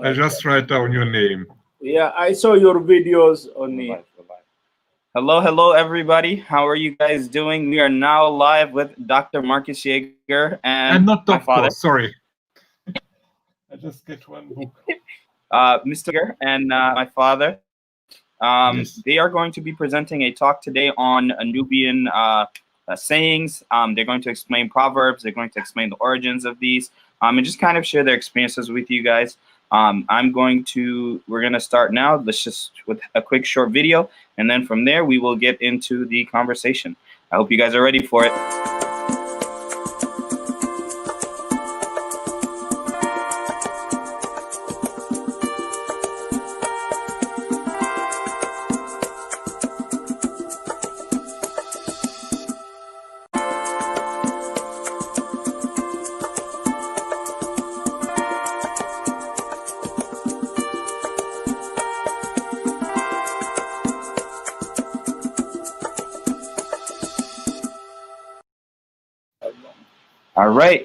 I just write down your name. Yeah, I saw your videos on the. Hello, hello, everybody. How are you guys doing? We are now live with Dr. Marcus Yeager and I'm not my doctor, father, sorry. I just get one book. Mr. Yeager, and my father. Yes. They are going to be presenting a talk today on Nubian sayings. They're going to explain proverbs. They're going to explain the origins of these, and just kind of share their experiences with you guys. We're going to start now. Let's just with a quick short video, and then from there we will get into the conversation. I hope you guys are ready for it.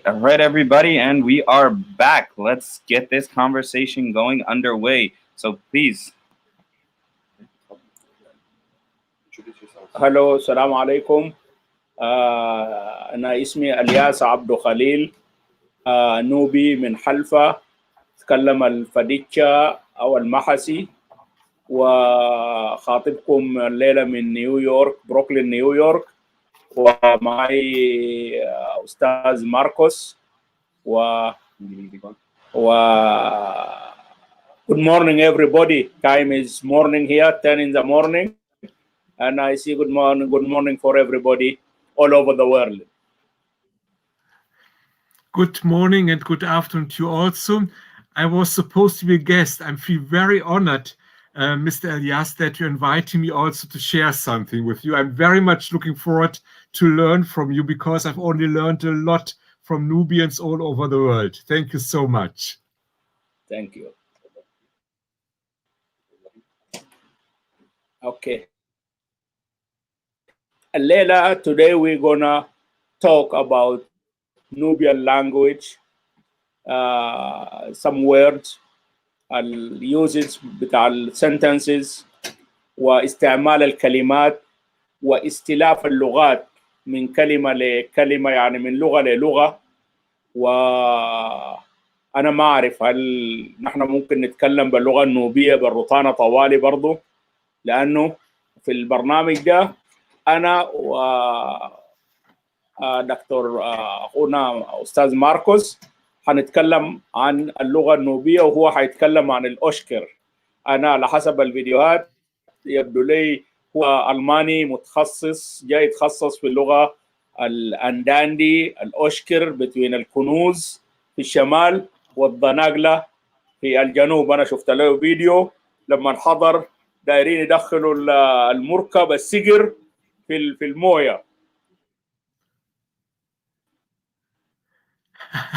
All right, everybody, and we are back. Let's get this conversation going underway. So please. Hello, السلام عليكم. أنا اسمي الياس عبد خليل، نوبي من حلفا، أتكلم الفديتشا أو المحسي، وخاطبكم الليلة من نيويورك، بروكلين نيويورك، ومعي أستاذ ماركوس و good morning everybody. Time is morning here, 10 in the morning, and I see good morning for everybody all over the world. Good morning and good afternoon to you also. I was supposed to be a guest. I feel very honored, Mr. Elyas, that you invited me also to share something with you. I'm very much looking forward to learn from you because I've only learned a lot from Nubians all over the world. Thank you so much. Thank you. Okay. Layla, today we're gonna talk about Nubian language, some words, الuses بتاع الsentences واستعمال الكلمات واستلاف اللغات من كلمة لكلمة، يعني من لغة للغة. وأنا ما أعرف هل نحن ممكن نتكلم باللغة النوبية بالروتانا طوالي برضو، لأنه في البرنامج ده أنا دكتور أخونا أستاذ ماركوس هنتكلم عن اللغة النوبية وهو هيتكلم عن الأشكر. أنا على حسب الفيديوهات يبدو لي هو ألماني متخصص جاي يتخصص في اللغة الأنداندي الأشكر بين الكنوز في الشمال والضناقلة في الجنوب. أنا شفت له فيديو لما حضر دايرين يدخلوا المركب السجر في المويه.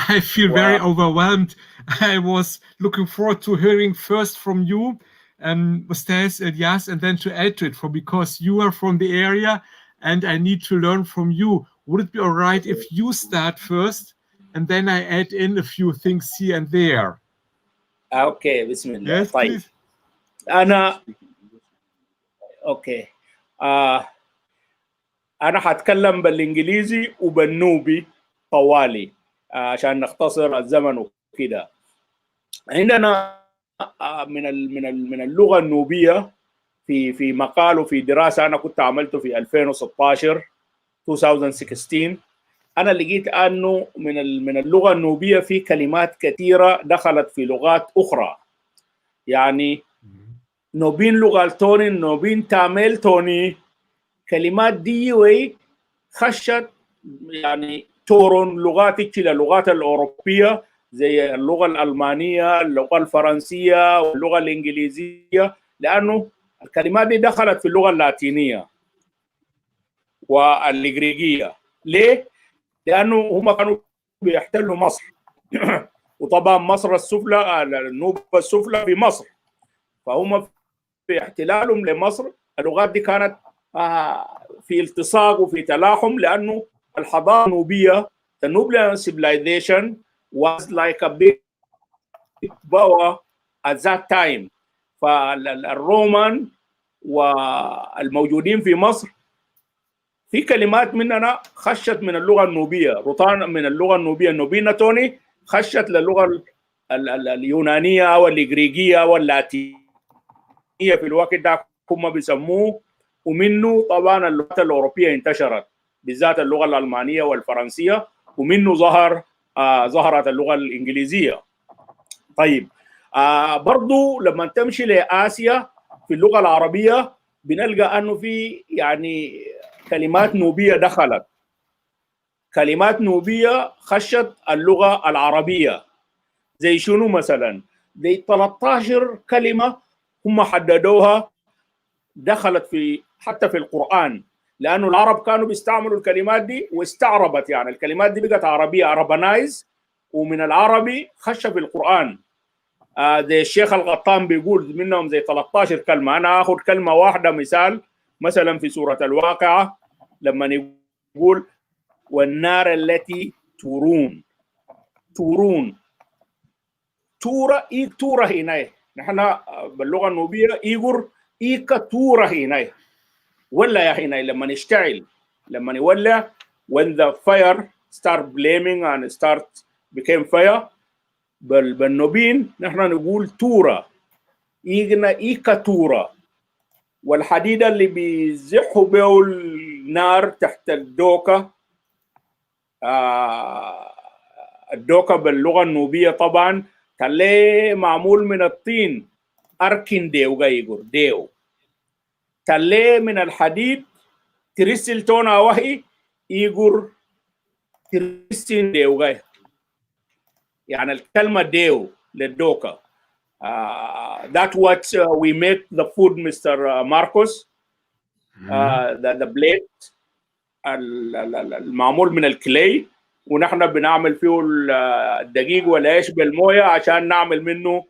I feel very overwhelmed. I was looking forward to hearing first from you, Ustaz Elyas, and then to add to it, because you are from the area and I need to learn from you. Would it be all right if you start first and then I add in a few things here and there? Okay, بسم الله. Yes, طيب. please. أنا أوكي. أنا هتكلم بالإنجليزي وبالنوبي طوالي عشان نختصر الزمن وكده. عندنا من اللغة النوبية في مقال وفي دراسة أنا كنت عملته في 2016 أنا لقيت أنه من اللغة النوبية في كلمات كثيرة دخلت في لغات أخرى. يعني نوبين لغة توني، نوبين تاميل توني، كلمات دي وي خشت يعني تورون لغات اللغات الأوروبية زي اللغة الألمانية، اللغة الفرنسية واللغة الإنجليزية، لأنه الكلمات دي دخلت في اللغة اللاتينية والإغريقية. ليه؟ لأنه هم كانوا بيحتلوا مصر وطبعا مصر السفلى، النوبة السفلى في مصر، فهم في احتلالهم لمصر اللغات دي كانت في التصاق وفي تلاحم، لأنه الحضارة النوبية the Nubian civilization was like a big power at that time. فالرومان والموجودين في مصر في كلمات مننا خشت من اللغة النوبية، روتان من اللغة النوبية، النوبينا توني خشت للغة اليونانية أو الإغريقية أو اللاتينية في الوقت ده هم بيسموه، ومنه طبعا اللغات الأوروبية انتشرت بالذات اللغة الألمانية والفرنسية، ومنه ظهرت اللغة الإنجليزية. طيب برضو لما تمشي لآسيا في اللغة العربية بنلقى أنه في يعني كلمات نوبية دخلت، كلمات نوبية خشت اللغة العربية. زي شنو مثلا؟ زي 13 كلمة هم حددوها دخلت في حتى في القرآن، لأنه العرب كانوا بيستعملوا الكلمات دي واستعربت، يعني الكلمات دي بقت عربية عربنايز، ومن العربي خش في القرآن. زي الشيخ الغطان بيقول منهم زي 13 كلمة. أنا أخذ كلمة واحدة مثال، مثلا في سورة الواقعة لما يقول والنار التي تورون. تورون تورة إيك تورة هنا، نحن باللغة النوبية إيقر إيكا تورة هنا، ولا يا هنا لما نشتعل، لما نولع when the fire start blaming and start became fire. بالنوبين نحن نقول تورة، إيقنا إيكا تورة. والحديد اللي بيزحوا به النار تحت الدوكة، الدوكة باللغة النوبية طبعا تلي معمول من الطين، أركن ديو غيقر ديو. تلي من الحديد ترسل تونا وهي يقر ترسل ديو غي، يعني الكلمة ديو للدوكة. That's what we make the food, Mr. Marcos. The blade المعمول من الكلي، ونحن بنعمل فيه الدقيق والعيش بالمويه عشان نعمل منه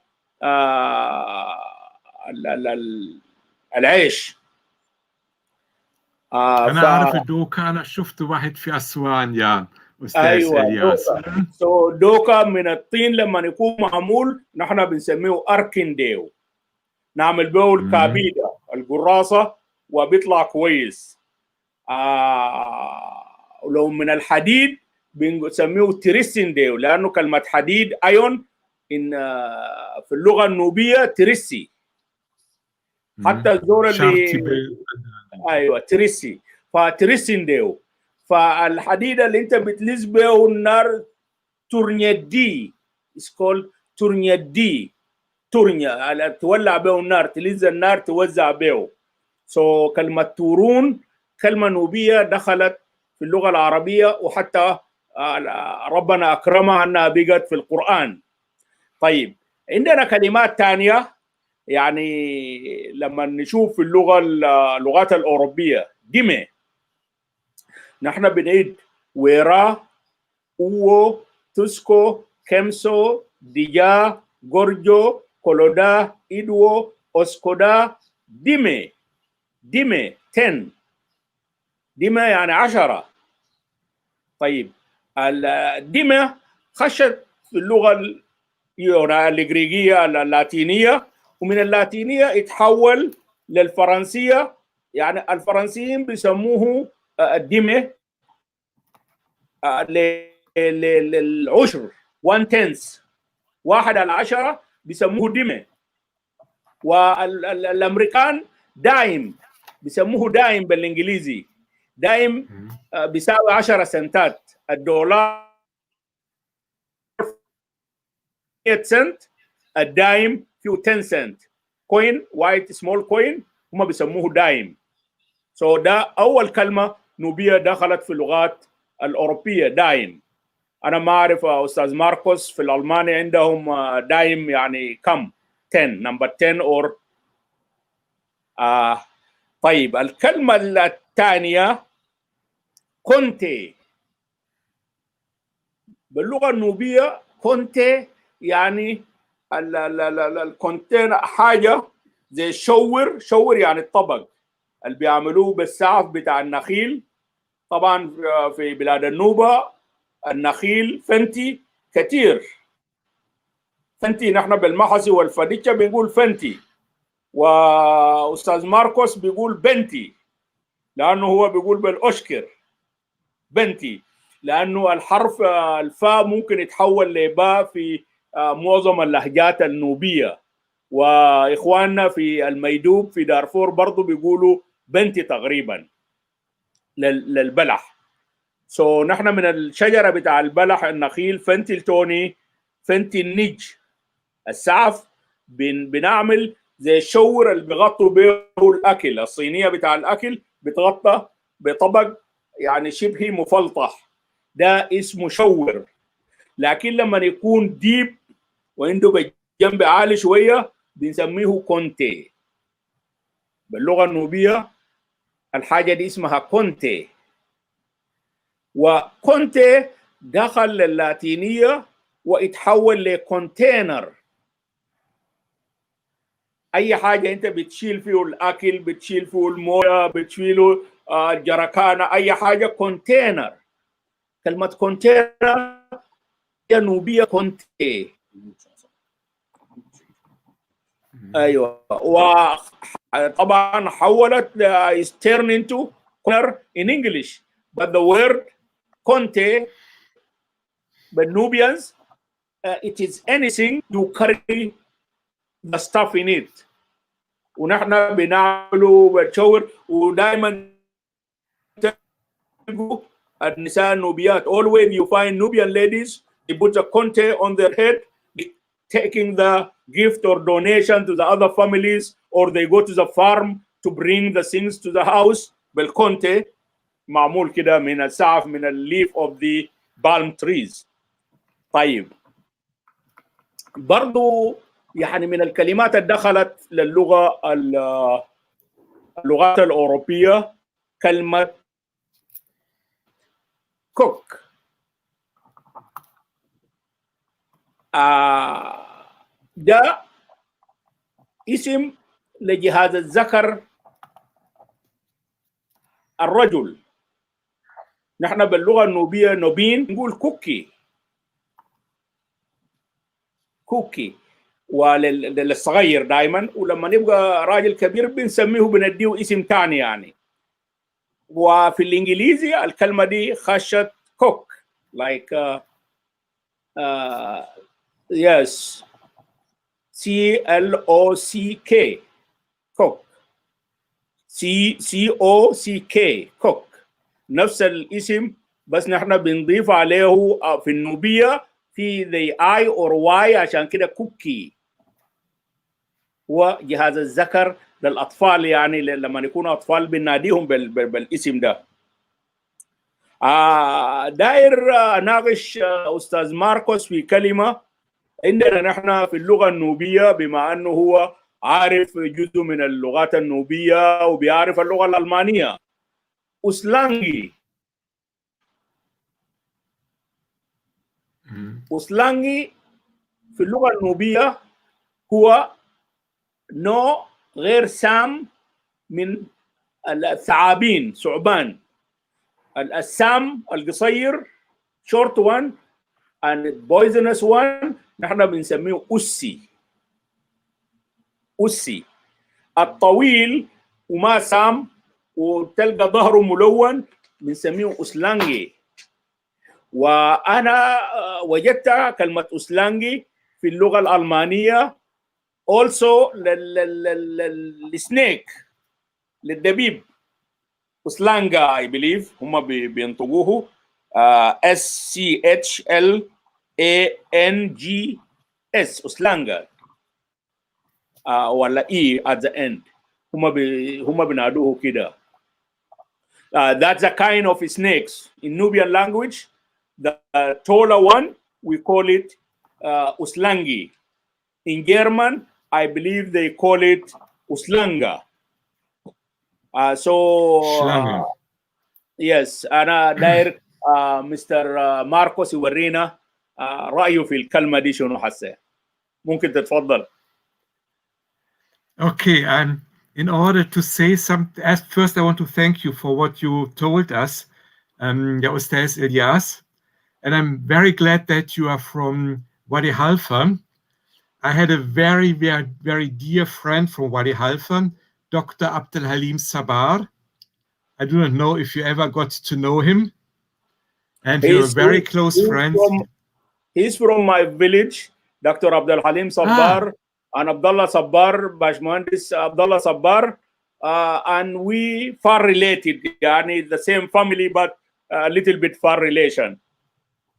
العيش. أنا أعرف الدوكا، أنا شفت واحد في أسوان يا أستاذ إلياس. دوكا من الطين لما يكون معمول نحن بنسميه أركن ديو، نعمل به الكابيدة القراصة وبيطلع كويس. ولو من الحديد بنسميه تريسين ديو، لأنه كلمة حديد أيون إن في اللغة النوبية تريسي، حتى الزور اللي أيوة تريسي، فتريسين ديو. فالحديد اللي أنت بتلز به النار تورنيدي، is called تورنيدي، تورنيا تولع به النار، تلز النار توزع به. كلمة تورون كلمة نوبية دخلت في اللغة العربية، وحتى ربنا أكرمها أنها بقت في القرآن. طيب عندنا كلمات تانية، يعني لما نشوف في اللغات الأوروبية ديمي، نحن بنعيد ويرا، أوو، تسكو، كمسو، ديجا، غورجو، كولودا، إدوو، أسكودا، ديمي. ديمي 10، ديمة يعني 10. طيب الديمة خشت في اللغة الإغريقية اللاتينية، ومن اللاتينية يتحول للفرنسية، يعني الفرنسيين بيسموه الديمة للعشر 1/10، 1/10 بيسموه ديمة. والأمريكان دايم بيسموه دايم بالإنجليزي، دايم بيساوي 10 سنتات. الدولار 8 سنت، الدايم فيه 10 سنت. كوين وايت سمول كوين هم بيسموه دايم. ده أول كلمة نوبية دخلت في اللغات الأوروبية، دايم. أنا ما أعرف أستاذ ماركوس في الألماني عندهم دايم يعني كم؟ 10 نمبر 10 أور طيب الكلمة الثانية كونتي. باللغة النوبية كونتي يعني الكونتين حاجة زي شور يعني الطبق اللي بيعملوه بالسعف بتاع النخيل. طبعا في بلاد النوبة النخيل فنتي كتير، فنتي نحن بالمحسي والفديتشا بنقول فنتي، واستاذ ماركوس بيقول بنتي لانه هو بيقول بالاشكر بنتي، لانه الحرف الفاء ممكن يتحول لباء في معظم اللهجات النوبيه، واخواننا في الميدوب في دارفور برضو بيقولوا بنتي تقريبا للبلح. نحن من الشجره بتاع البلح النخيل فنتي التوني، فنتي النج السعف، بنعمل زي الشور اللي بيغطوا به الاكل، الصينيه بتاع الاكل بتغطى بطبق يعني شبه مفلطح، ده اسمه شور. لكن لما يكون ديب وعنده جنب عالي شويه بنسميه كونتي. باللغه النوبيه الحاجه دي اسمها كونتي، وكونتي دخل للاتينيه واتحول لكونتينر. اي حاجه انت بتشيل فيه الاكل، بتشيل فيه المويه، بتشيله جركانه، اي حاجه كونتينر. كلمه كونتينر هي نوبيه كونتي. ايوه، وطبعا حولت is turned into corner in English, but the word conte by Nubians it is anything you carry the stuff in it. ونحن بنعمله بتشور، ودائما تلقوا النساء النوبيات always you find Nubian ladies they put a conte on their head taking the gift or donation to the other families, or they go to the farm to bring the things to the house بالكونتي معمول كده من السعف من leaf of the palm trees. طيب برضو يعني من الكلمات اللي دخلت للغة اللغات الأوروبية كلمة كوك. ده اسم لجهاز الذكر الرجل. نحن باللغة النوبية نوبين نقول كوكي كوكي وللصغير دائما، ولما نبقى راجل كبير بنسميه بنديه اسم ثاني يعني. وفي الانجليزي الكلمه دي خشت كوك like yes CLOCK كوك COCK كوك نفس الاسم، بس نحن بنضيف عليه في النوبيه في the I or Y عشان كده كوكي. وجهاز الذكر للاطفال يعني لما يكونوا اطفال بناديهم بالاسم ده. داير اناقش استاذ ماركوس في كلمه عندنا نحن في اللغه النوبيه، بما انه هو عارف جزء من اللغات النوبيه وبيعرف اللغه الالمانيه. أسلانجي أسلانجي في اللغه النوبيه هو نوع غير سام من الثعابين ثعبان. السام القصير short one and poisonous one نحن بنسميه أسي. أسي الطويل وما سام وتلقى ظهره ملون بنسميه أسلانجي. وأنا وجدت كلمة أسلانجي في اللغة الألمانية also للسنيك للدبيب أسلانجا I believe هم بينطقوه SCHLANGS أسلانجا ولا E at the end هم بنادوه كده. That's a kind of snakes in Nubian language. The taller one we call it Uslangi. In German I believe they call it Uslanga. Yes أنا داير مستر ماركوس يورينا رأيه في الكلمة دي شنو حسه. ممكن تتفضل. Okay, in order to say something, first I want to thank you for what you told us, Ustaz Elyas, and I'm very glad that you are from Wadi Halfa, I had a very, very, very dear friend from Wadi Halfa, Dr. Abdel Halim Sabar. I do not know if you ever got to know him. And we were very close friends. He's from my village, Dr. Abdul Halim Sabbar and Abdullah Sabbar, Bashmandis Abdullah Sabbar, and we far related, yani the same family, but a little bit far relation.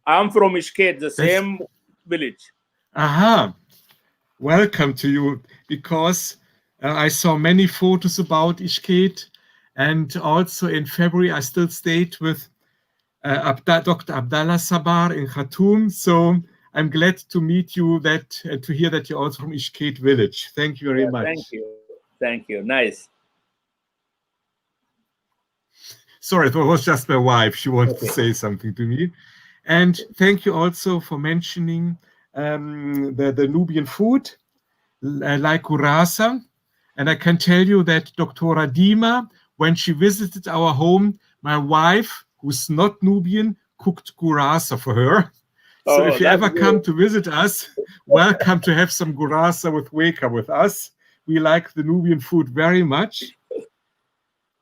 I'm from Ishket, the same village. Aha. Welcome to you, because I saw many photos about Ishket, and also in February I still stayed with Dr. Abdallah Sabar in Khartoum. So I'm glad to meet you, to hear that you're also from Ishket village. Thank you very much. Thank you. Nice. Sorry, it was just my wife. She wanted to say something to me. And thank you also for mentioning the Nubian food, like gurasa. And I can tell you that Dr. Dima, when she visited our home, my wife, who's not Nubian, cooked gurasa for her. So if you ever come to visit us, welcome to have some gurasa with weka with us. We like the Nubian food very much.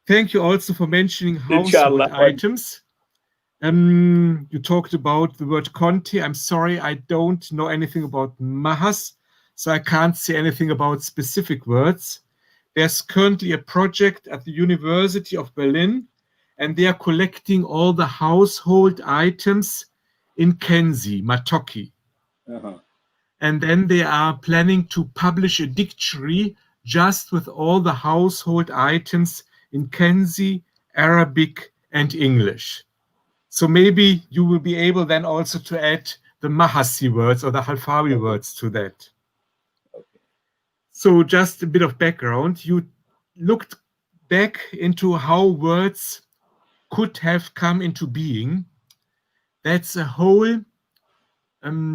Thank you also for mentioning household items. You talked about the word Conti. I'm sorry, I don't know anything about Mahas, so I can't say anything about specific words. There's currently a project at the University of Berlin, and they are collecting all the household items in Kenzi, Matoki. And then they are planning to publish a dictionary just with all the household items in Kenzi, Arabic, and English. So maybe you will be able then also to add the Mahasi words or the Halfawi words to that. So just a bit of background. You looked back into how words could have come into being. That's a whole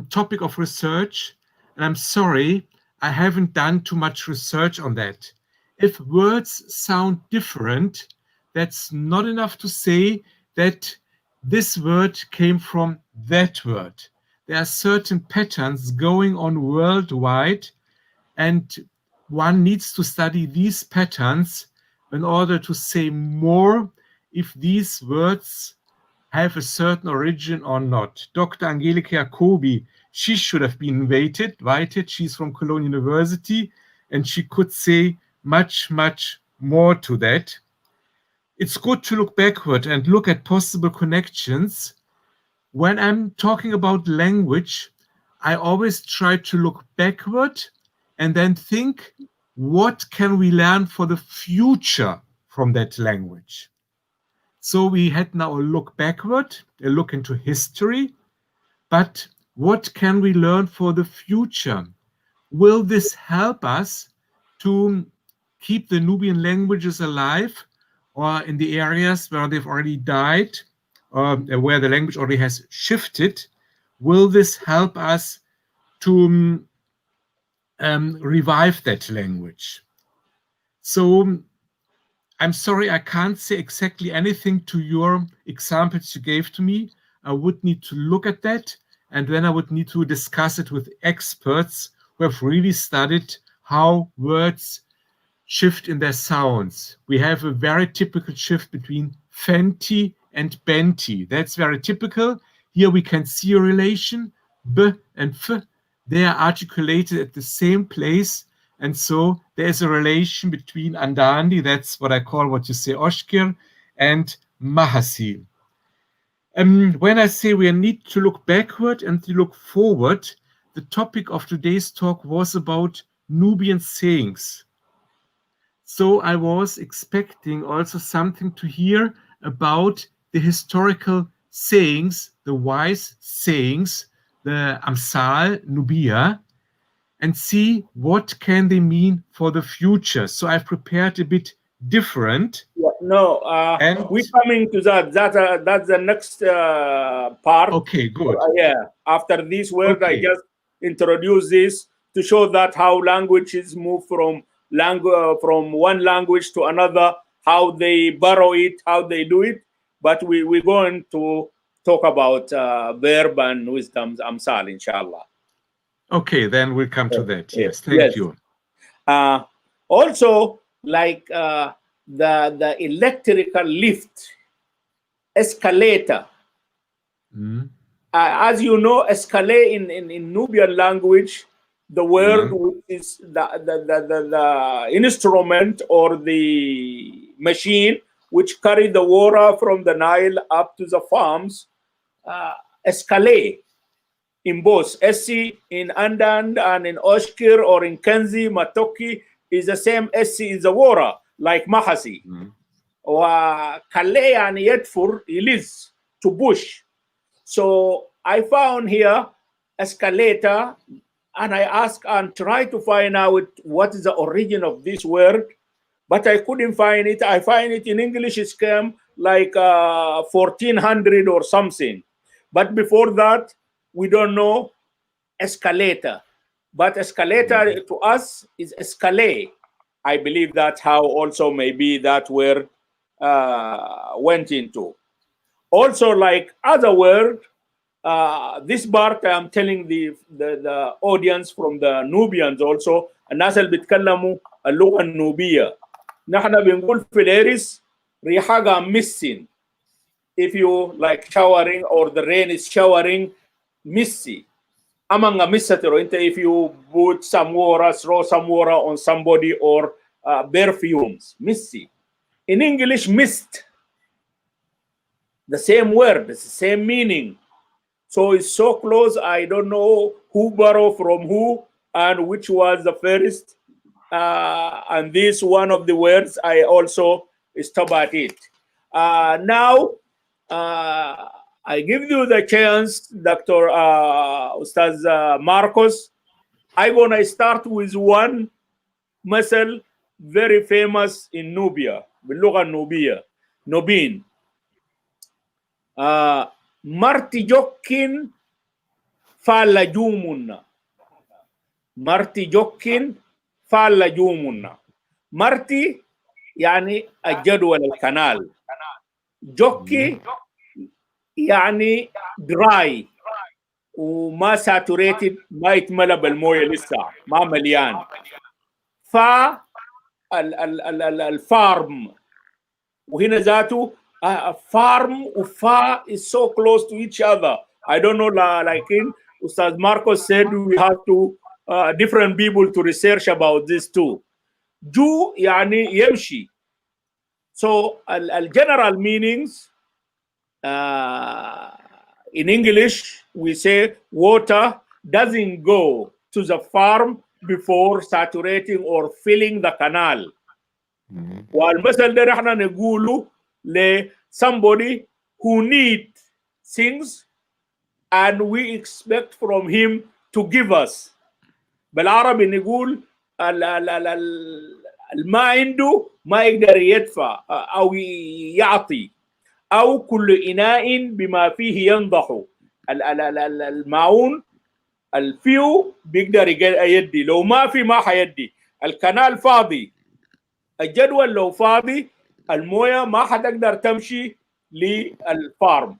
topic of research. And I'm sorry, I haven't done too much research on that. If words sound different, that's not enough to say that this word came from that word. There are certain patterns going on worldwide, and one needs to study these patterns in order to say more if these words have a certain origin or not. Dr. Angelika Jacobi, she should have been invited. She's from Cologne University, and she could say much, much more to that. It's good to look backward and look at possible connections. When I'm talking about language, I always try to look backward and then think, what can we learn for the future from that language? So we had now a look backward, a look into history, but what can we learn for the future? Will this help us to keep the Nubian languages alive, or in the areas where they've already died, or where the language already has shifted? Will this help us to revive that language? So I'm sorry, I can't say exactly anything to your examples you gave to me. I would need to look at that, and then I would need to discuss it with experts who have really studied how words shift in their sounds. We have a very typical shift between Fenty and Benti. That's very typical. Here we can see a relation. B and F, they are articulated at the same place. And so there's a relation between Andandi, that's what I call what you say Oshkir, and Mahasi. When I say we need to look backward and to look forward, the topic of today's talk was about Nubian sayings. So I was expecting also something to hear about the historical sayings, the wise sayings, the Amsal, Nubia, and see what can they mean for the future. So I've prepared a bit different. We're coming to that. That's the next part. Okay, good. After this word, I just introduce this to show that how languages move from one language to another, how they borrow it, how they do it. But we're going to talk about verb and wisdoms, Amsal, inshallah. Okay, then we'll come to that. Yes, thank you. Also, like the electrical lift, escalator. As you know, escalate in Nubian language, the word is the instrument or the machine which carry the water from the Nile up to the farms. Escalate in both SC in Andan and in Oshkir or in Kenzi, Matoki is the same SC is the water, like Mahasi. Or Kale and Yetfur, Elyas, to bush. So I found here escalator, and I asked and tried to find out what is the origin of this word, but I couldn't find it. I find it in English, it came like 1400 or something. But before that, we don't know escalator. But escalator to us is escalate. I believe that's how also maybe that word went into. Also, like other word, this part I'm telling the audience from the Nubians also, الناس اللي بيتكلموا اللغة النوبية. نحن بنقول في الإيريس ريحة missing. If you like showering or the rain is showering, missy. Among a missatero, if you put some water, throw some water on somebody or perfumes, missy. In English, mist. The same word, it's the same meaning. So it's so close, I don't know who borrowed from who and which was the first. And this one of the words, I also stop at it. Now, I give you the chance, Dr. Ustaz Marcos. I'm going to start with one masal very famous in Nubia, باللغة النوبية, Nubin. Marti Jokkin Falla Jumunna. Marti Jokkin Falla Jumunna. Marti يعني الجدول الكنال. جوكي يعني dry وما saturated, ما يتملى بالمويه لسه ما مليان. فا الفارم وهنا ذاته farm وفا is so close to each other. I don't know, like in Ustaz Marcos said, we have to different people to research about this too. Ju يعني يمشي. So general meanings in English we say water doesn't go to the farm before saturating or filling the canal. والمثل ده احنا نقوله ل somebody who need things and we expect from him to give us. بالعربي نقول ما عنده ما يقدر يدفع او يعطي، او كل اناء بما فيه ينضح. الماعون الفيو بيقدر يدي، لو ما في ما حيدي. الكنال فاضي، الجدول لو فاضي المويه ما حتقدر تمشي للفارم.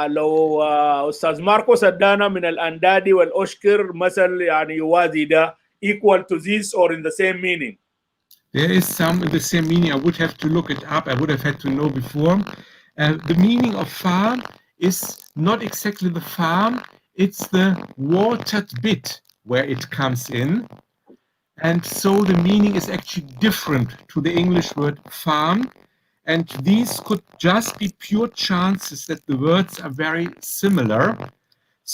لو استاذ ماركوس ادانا من الاندادي والاشكر مثل يعني يوازي ده equal to this or in the same meaning. There is some in the same meaning. I would have to look it up. I would have had to know before. The meaning of farm is not exactly the farm. It's the watered bit where it comes in. And so the meaning is actually different to the English word farm. And these could just be pure chances that the words are very similar.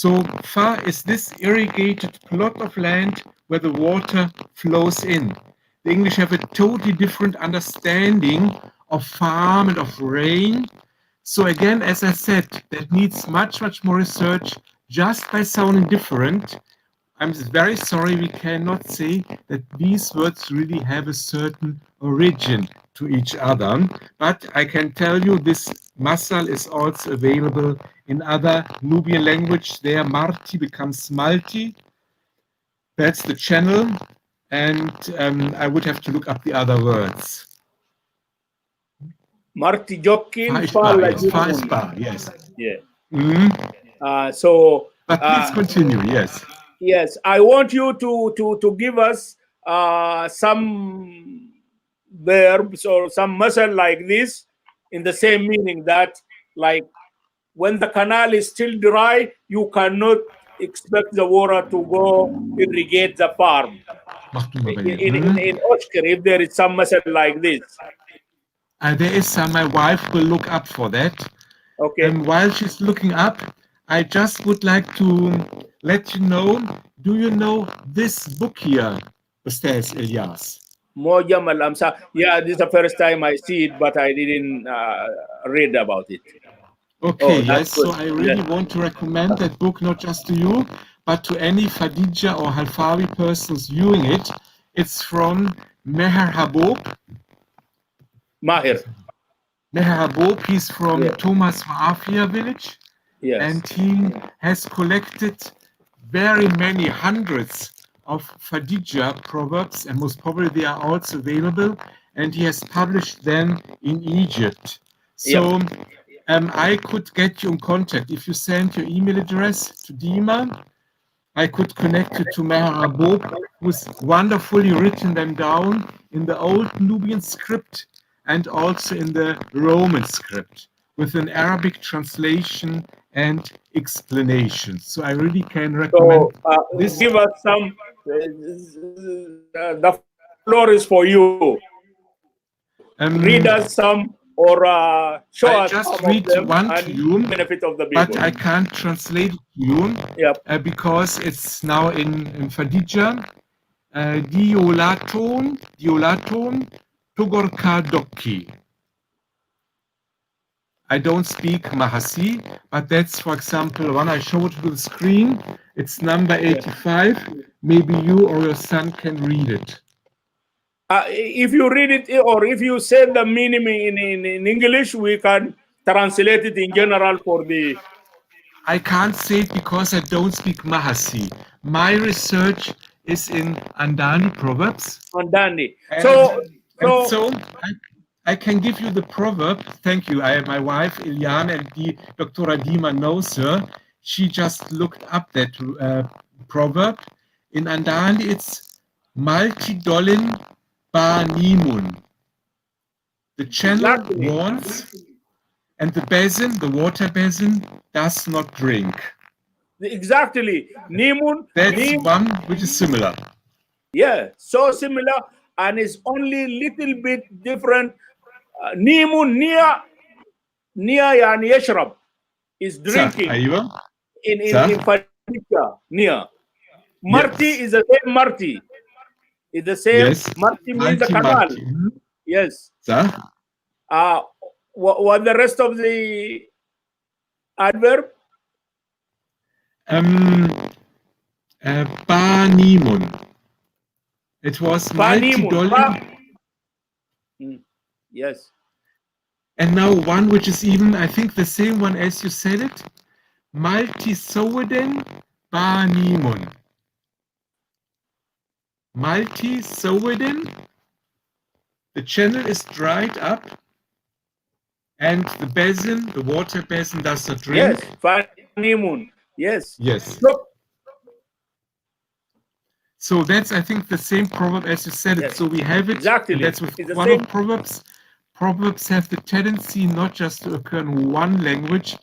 So far is this irrigated plot of land where the water flows in. The English have a totally different understanding of farm and of rain. So again, as I said, that needs much, much more research just by sounding different. I'm very sorry we cannot say that these words really have a certain origin to each other. But I can tell you this masal is also available in other Nubian language. There, Marti becomes Malti. That's the channel. And I would have to look up the other words. Marti Jokkin, Yes. Yeah. So But please continue. Yes. Yes, I want you to give us some verbs or some muscle like this in the same meaning, that like when the canal is still dry, you cannot expect the water to go irrigate the farm. In Oscar, if there is some muscle like this. There is some. My wife will look up for that. Okay. And while she's looking up, I just would like to let you know, do you know this book here, Ustaz Elyas? Mojam al-Amsa. Yeah, this is the first time I see it, but I didn't read about it. Okay, Oh, that's yes. good. So I really want to recommend that book not just to you, but to any Khadija or Halfawi persons viewing it. It's from Meher Habib. Mahir. Meher Habib, he's from Yeah. Thomas Maafia village. Yes. And he has collected very many hundreds of Khadija proverbs, and most probably they are also available, and he has published them in Egypt. So I could get you in contact. If you send your email address to Dima, I could connect you to Meher Habib, who's wonderfully written them down in the old Nubian script and also in the Roman script, with an Arabic translation and explanation. So I really can recommend this. Give us some. The floor is for you. Read us some or show I'll us just some read of them one and to you, benefit of the people. but I can't translate it to you because it's now in Khadija. Diolaton, Tugorka Dokki. I don't speak Mahasi, but that's, for example, one I showed to the screen. It's number 85. Maybe you or your son can read it. If you read it or if you say the meaning in English, we can translate it in general for the. I can't say it because I don't speak Mahasi. My research is in Andani proverbs. Andani. So I can give you the proverb. Thank you. My wife Iliana and Dr. Adima knows her. She just looked up that proverb. In Andani, it's multi-dolin ba nimun. The channel warns, and the basin, the water basin, does not drink. Exactly. Nimun. That's one which is similar. Yeah, so similar, and it's only little bit different. Nimun nia yani yashrab is drinking. In Fadika, nia. Marti is the same Marti. It's the same. Yes. Marti means the canal. Yes. What the rest of the adverb? Banimun. It was multi-dollar. Yes. And now one which is even, I think, the same one as you said it. Multi-Soden Banimun. Multi-Soden. The channel is dried up, and the basin, the water basin, does not drink. Yes, Banimun. Yes. Yes. So that's, I think, the same proverb as you said it. So we have it. Exactly. And that's with one of proverbs. Proverbs have the tendency not just to occur in one language,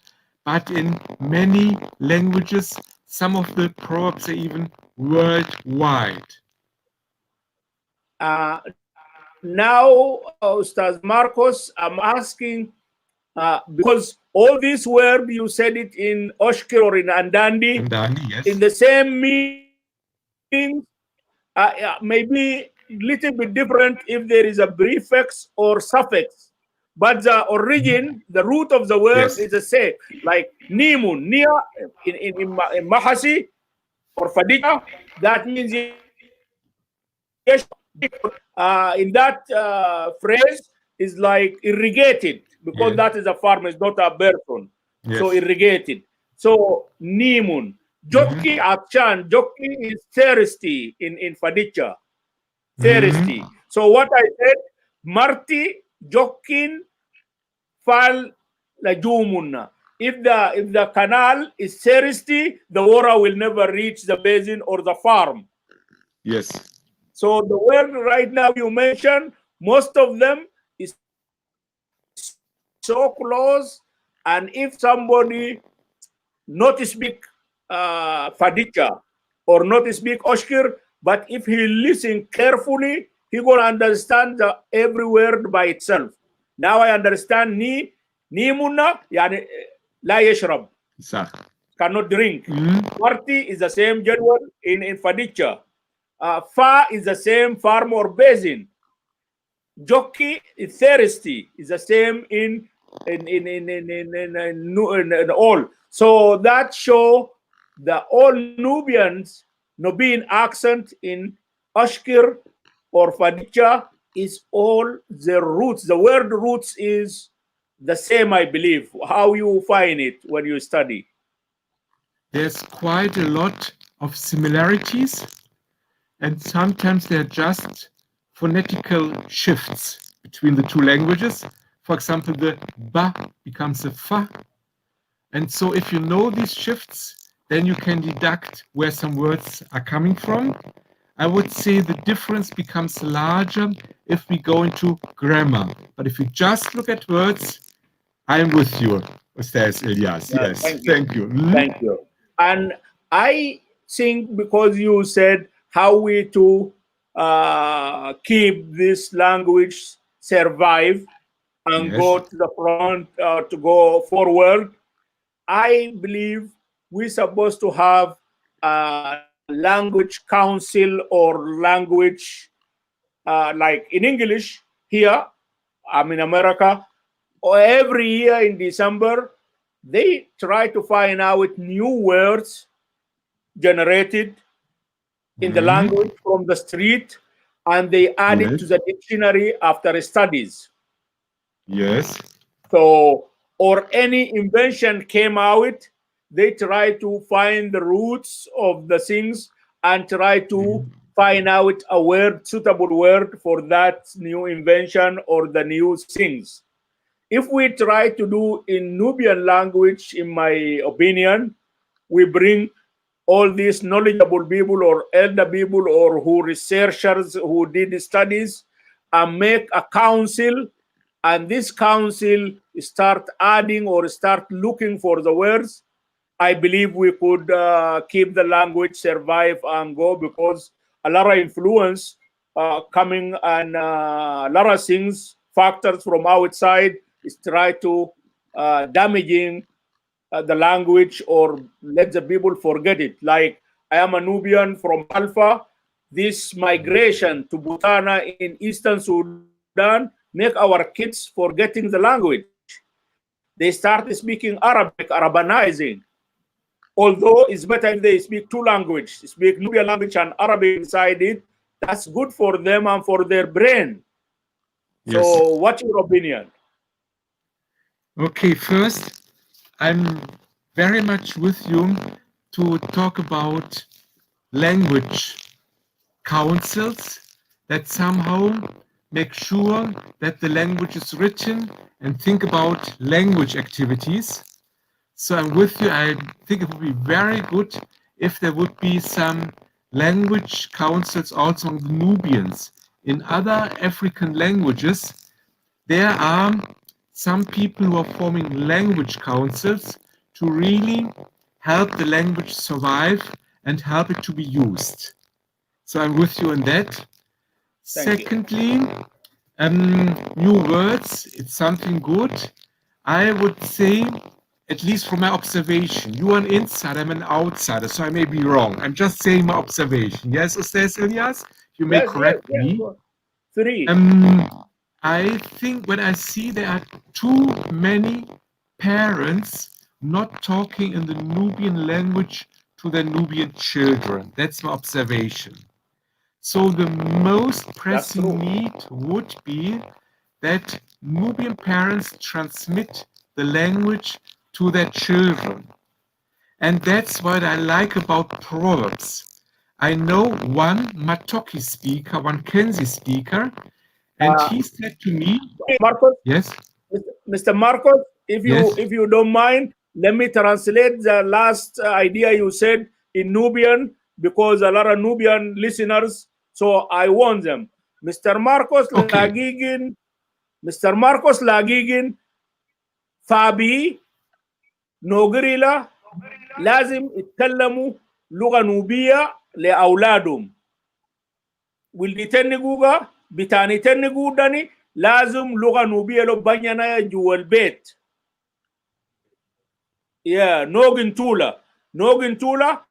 but in many languages. Some of the proverbs are even worldwide. Now, Ustaz Marcos, I'm asking, because all these words, you said it in Oshkir or in Andandi, yes. in the same meaning, maybe little bit different if there is a prefix or suffix, but the origin, the root of the word is the same. Like Nimun, Nia in Mahasi or Fadija, that means in that phrase is like irrigated, because that is a farm, is not a person. So irrigated. So Nimun. Jokki Akshan, Jokki is thirsty in Fadicha. Thirsty. So what I said, Marti Jokkin Fal Lajumunna. If the canal is thirsty, the water will never reach the basin or the farm. Yes. So the word right now you mentioned, most of them is so close, and if somebody not speak Fadija or not speak Oshkir, but if he listen carefully, he gonna understand every word by itself. Now I understand ni muna yani la yashrab, صح. cannot drink. Mhm. Party is the same jadwal in Fadija. Fa is the same farm or basin. Jockey is thirsty is the same in all. So that show the all Nubian accent in Ashkir or Fadija is all the roots. The word roots is the same, I believe. How you find it when you study? There's quite a lot of similarities, and sometimes they're just phonetical shifts between the two languages. For example, the ba becomes a fa. And so if you know these shifts, then you can deduct where some words are coming from. I would say the difference becomes larger if we go into grammar. But if you just look at words, I'm with you, Ustaz Elyas. Yes, thank you. Thank you. And I think because you said how we to keep this language survive and Yes. go to the front, to go forward, I believe we're supposed to have a language council or language like in English here. I'm in America. Every year in December, they try to find out new words generated in the language from the street, and they add it to Yes. the dictionary after studies. Yes. So, or any invention came out, they try to find the roots of the things and try to find out a word, suitable word for that new invention or the new things. If we try to do in Nubian language, in my opinion, we bring all these knowledgeable people or elder people or who researchers who did studies and make a council, and this council start adding or start looking for the words. I believe we could keep the language survive and go, because a lot of influence coming and a lot of things factors from outside is try to damaging the language or let the people forget it. Like I am a Nubian from Alpha. This migration to Butana in Eastern Sudan make our kids forgetting the language. They start speaking Arabic, Arabanizing. Although it's better if they speak two languages, speak Nubian language and Arabic inside it. That's good for them and for their brain. Yes. So, what's your opinion? Okay, first, I'm very much with you to talk about language councils that somehow make sure that the language is written and think about language activities. So I'm with you. I think it would be very good if there would be some language councils also on the Nubians. In other African languages, there are some people who are forming language councils to really help the language survive and help it to be used. So I'm with you on that. Secondly, new words, it's something good. I would say, at least from my observation, you are an insider, I'm an outsider, so I may be wrong. I'm just saying my observation. Yes, Ustaz Elyas? You may correct me. Three. I think when I see there are too many parents not talking in the Nubian language to their Nubian children. That's my observation. So the most pressing need would be that Nubian parents transmit the language to their children. And that's what I like about proverbs. I know one Matoki speaker, one Kenzi speaker, and he said to me, Marcos, yes, Mr. Marcos, if you don't mind, let me translate the last idea you said in Nubian, because a lot of Nubian listeners, so I want them. Mr. Marcos Okay. Lagigin Fabi Nogrila لازم يتكلموا لغة نوبية لأولادهم. ولدي تنقوغا بتاني تنقوداني لازم لغة نوبية لو بنينا جوا البيت. يا نوغن تولا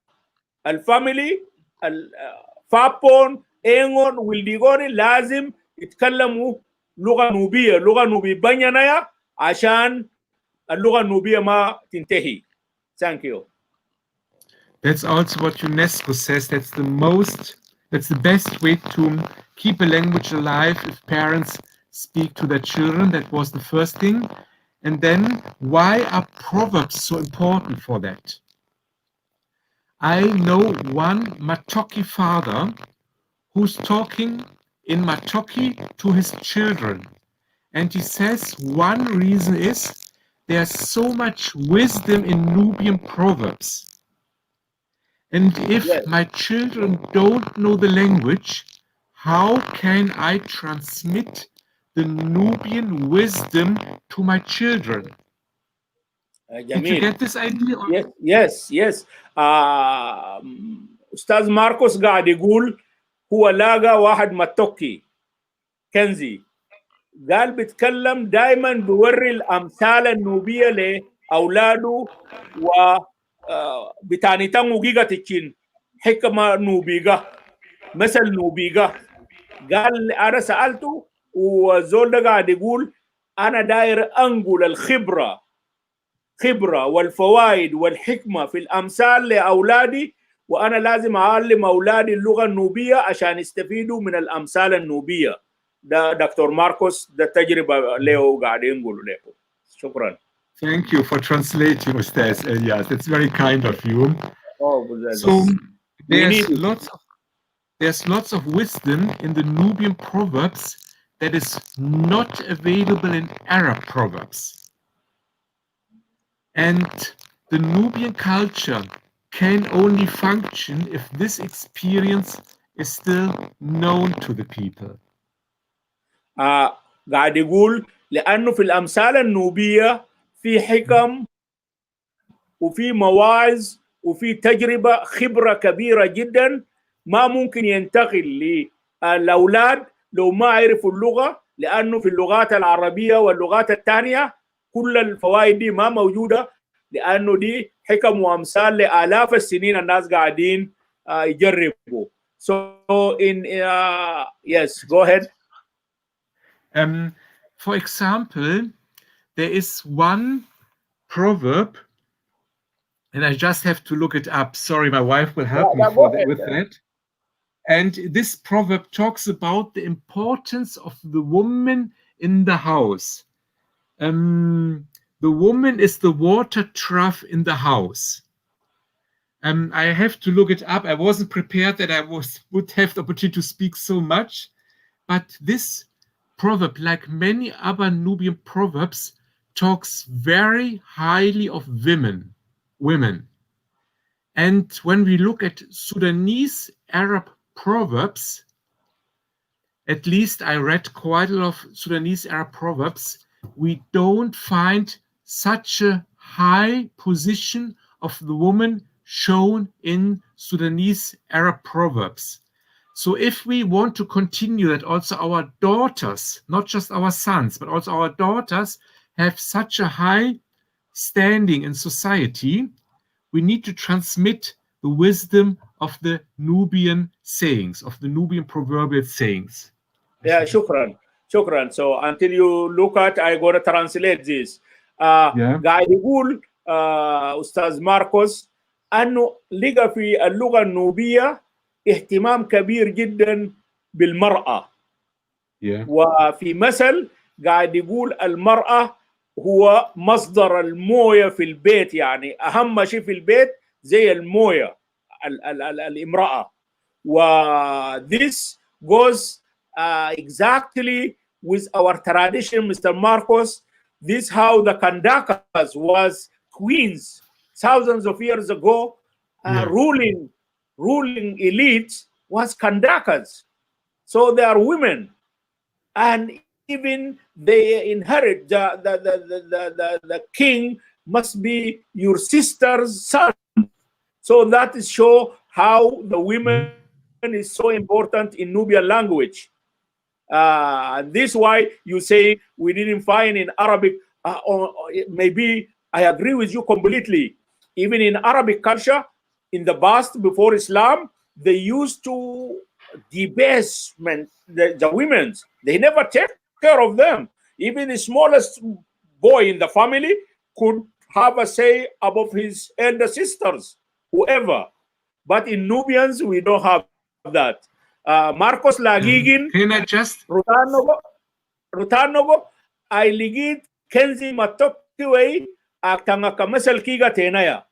الفاميلي الفابون اينغون ولديغوني لازم يتكلموا لغة نوبية بنينا عشان اللغة النوبية ما تنتهي. Thank you. That's also what UNESCO says. That's the best way to keep a language alive if parents speak to their children. That was the first thing. And then, why are proverbs so important for that? I know one Matoki father who's talking in Matoki to his children. And he says one reason is there's so much wisdom in Nubian proverbs. And if my children don't know the language, how can I transmit the Nubian wisdom to my children? Did you get this idea? Yes. أستاذ ماركوس قاعد يقول هو لاقى واحد متوكي كنزي، قال بيتكلم دائما بيوري الأمثال النوبية لأولاده و بتاني تانو جيجا تكين حكمة نوبيغا مثل نوبيغا. قال أنا سألته وزول ده قاعد يقول أنا داير أنقل الخبرة والفوائد والحكمة في الأمثال لأولادي، وأنا لازم أعلم أولادي اللغة النوبية عشان يستفيدوا من الأمثال النوبية. ده دكتور ماركوس ده تجربة له قاعدين نقول له. شكرا. Thank you for translating, Ustaz Elyas. That's very kind of you. So there's lots of wisdom in the Nubian proverbs that is not available in Arab proverbs. And the Nubian culture can only function if this experience is still known to the people. قاعد يقول لأنه في الأمثال النوبية في حكم وفي مواعظ وفي تجربة خبرة كبيرة جدا ما ممكن ينتقل للأولاد لو ما عرفوا اللغة، لأنه في اللغات العربية واللغات الثانية كل الفوائد دي ما موجودة، لأنه دي حكم وأمثال لآلاف السنين الناس قاعدين يجربوا. So yes, go ahead. For example, there is one proverb, and I just have to look it up. Sorry, my wife will help me with that. And this proverb talks about the importance of the woman in the house. The woman is the water trough in the house. I have to look it up. I wasn't prepared that I would have the opportunity to speak so much, but this proverb, like many other Nubian proverbs, talks very highly of women. And when we look at Sudanese Arab proverbs, at least I read quite a lot of Sudanese Arab proverbs, we don't find such a high position of the woman shown in Sudanese Arab proverbs. So if we want to continue that also our daughters, not just our sons, but also our daughters have such a high standing in society, we need to transmit the wisdom of the Nubian sayings, of the Nubian proverbial sayings. Yeah, shukran. So until you look at, I gotta translate this. قاعد يقول أستاذ ماركوس أنه لقى في اللغة النوبية اهتمام كبير جدا بالمرأة. وفي مثل قاعد يقول المرأة هو مصدر الموية في البيت، يعني أهم شيء في البيت زي الموية الامرأة. this goes exactly with our tradition, Mr. Marcos. This how the Kandakas was queens thousands of years ago, ruling elites was kandakas. So they are women, and even they inherit the king must be your sister's son. So that is show how the women is so important in Nubian language. This why you say we didn't find in Arabic, or maybe I agree with you completely. Even in Arabic culture, in the past before Islam, they used to debase the women. They never take care of them. Even the smallest boy in the family could have a say above his elder sisters, whoever. But in Nubians, we don't have that. Marcos Lagigin, Can I just Rutanogo, I ligid Kenzi Matokiway, Tanga Kamasal Kiga Tenaya.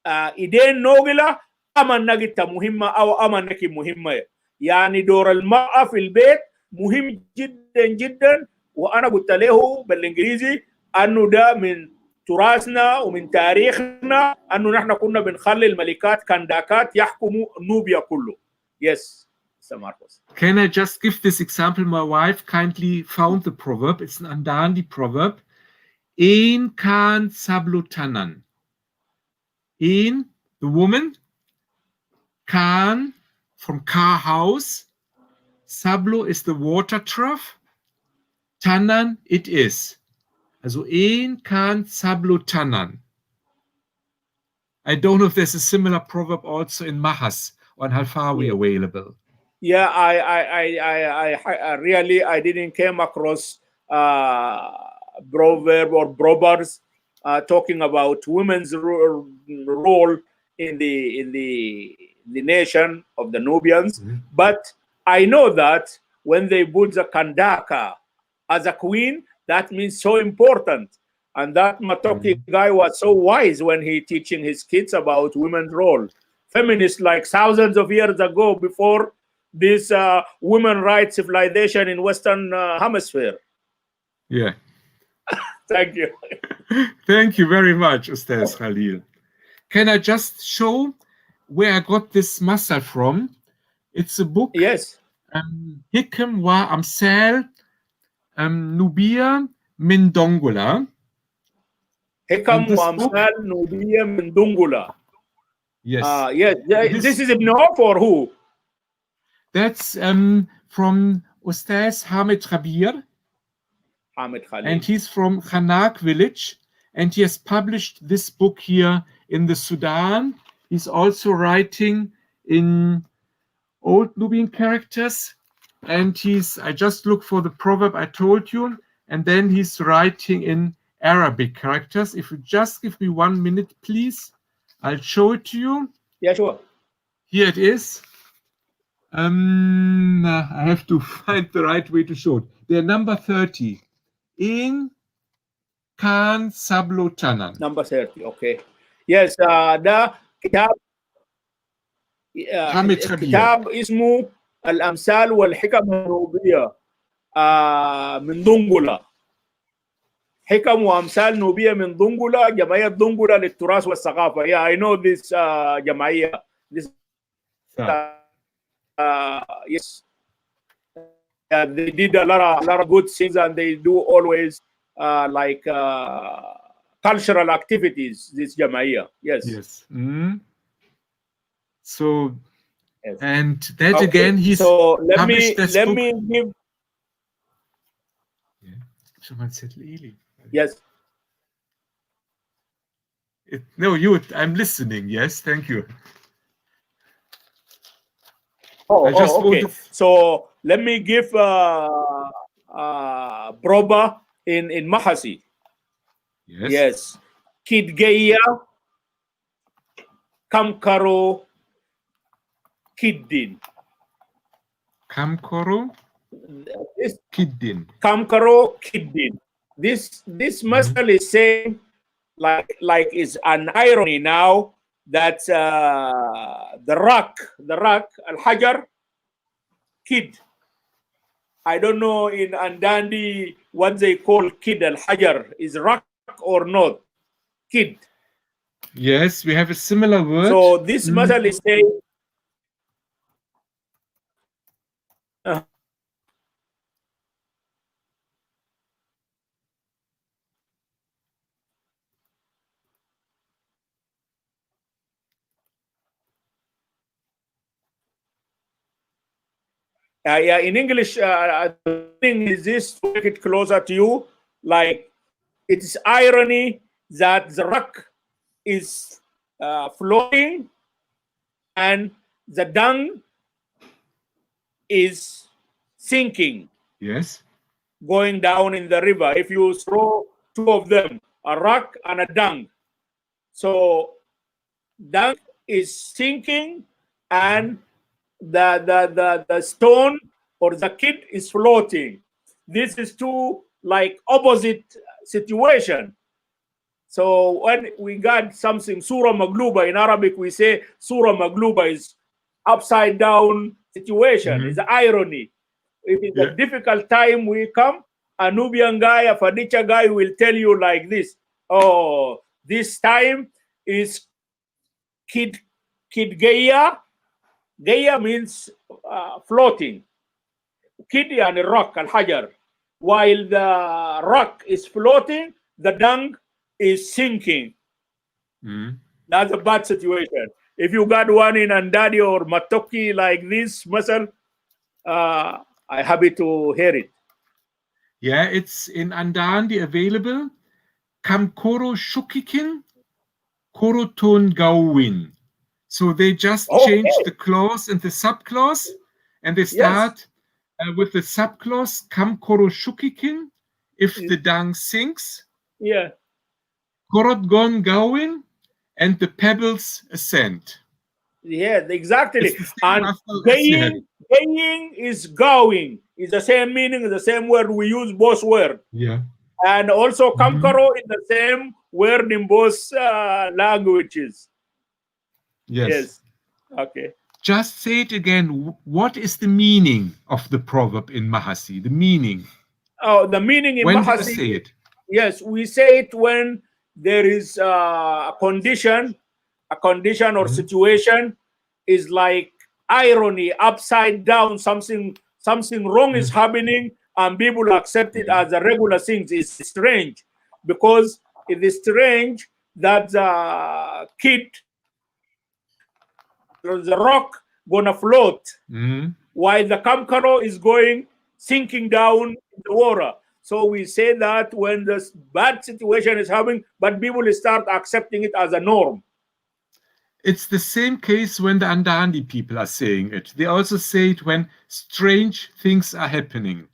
Ideen Nogila, Aman Nagita Muhimma, أو أمان نكي مهمة. يعني دور المرأة في البيت مهم جدا جدا، وأنا قلت له بالإنجليزي أنه ده من تراثنا ومن تاريخنا، أنه نحن كنا بنخلي الملكات كنداكات يحكموا نوبيا كله. Yes, Mr. Marcos. Can I just give this example? My wife kindly found the proverb. It's an Andandi proverb. Ein kan sablutanan. Ein, the woman. Kan, from car house. Sablo is the water trough. Tanan, it is. Also ein kan sablutanan. I don't know if there's a similar proverb also in Mahas or in Halfawi available. Yeah, I really didn't came across proverb or proverbs talking about women's role in the nation of the Nubians. But I know that when they put the Kandaka as a queen, that means so important. And that Matoki guy was so wise when he teaching his kids about women's role. Feminists like thousands of years ago, before this women rights civilization in Western Hemisphere. Yeah. Thank you. Thank you very much, Ustaz Khalil. Can I just show where I got this masal from? It's a book. Yes. Hikam wa Amsal Nubia min Dongola. Hikam wa Amsal Nubia min Dongola. Yes. Yes. This is Ibn Auf or who? That's from Ustaz Hamid Khabir. Hamid Khalil. And he's from Khanak village. And he has published this book here in the Sudan. He's also writing in Old Nubian characters. And I just look for the proverb I told you. And then he's writing in Arabic characters. If you just give me 1 minute, please, I'll show it to you. Yeah, sure. Here it is. I have to find the right way to show it. They're number 30. In Kan Sablotanan. Number 30, okay. Yes, the kitab كتاب اسمه الأمثال والحكم النوبية من دنقلة. حكم وأمثال نوبية من دنقلة، جمعية دنقلة للتراث والثقافة. Yeah, I know this جمعية. This yes, they did a lot of good things, and they do always like cultural activities. This جمعية, yes. Yes. So, yes. And that okay. Again, he's so let me give. Yes. No, I'm listening. Yes, thank you. Okay. So let me give proba in Mahasi. Yes. Yes. Kidgeya Kamkaro Kiddin. Kamkoro Kiddin. Kamkaro Kiddin. This masal is saying like is an irony now that the rock al-hajar kid. I don't know in Andandi what they call kid al-hajar is rock or not. Kid. Yes, we have a similar word. So this masal is saying, yeah, in English, the meaning is this, to make it closer to you, like it is irony that the rock is floating and the dung is sinking, Yes. going down in the river. If you throw two of them, a rock and a dung, so dung is sinking and the stone or the kid is floating. This is two like opposite situation. So when we got something surah magluba, in Arabic we say surah magluba is upside down situation. It's irony. If it's a difficult time we come, a Nubian guy, a furniture guy will tell you like this: oh, this time is kid gaya. Gaya means floating. Kid and a rock, al hajar. While the rock is floating, the dung is sinking. That's a bad situation. If you got one in Andadi or Matoki like this, masal, I'm happy to hear it. Yeah, it's in Andandi available. Kamkoro Shukikin, Koroton Gawin. So they just changed the clause and the subclause, and they start with the subclause Kamkoro Shukikin, if the dung sinks. Yeah. Korotgon Gawin, and the pebbles ascend. Yeah, exactly. And gaying is going. It's the same meaning, the same word. We use both words. Yeah. And also kamkaro is the same word in both languages. Yes. Okay. Just say it again. What is the meaning of the proverb in Mahasi? The meaning. Oh, the meaning in when Mahasi. Do you say it? Yes, we say it when there is a condition or situation is like irony, upside down. Something wrong is happening, and people accept it as a regular thing. It's strange because it is strange that the kid, the rock, gonna float while the kamkaro is going sinking down in the water. So we say that when this bad situation is happening, but people start accepting it as a norm. It's the same case when the Andandi people are saying it. They also say it when strange things are happening.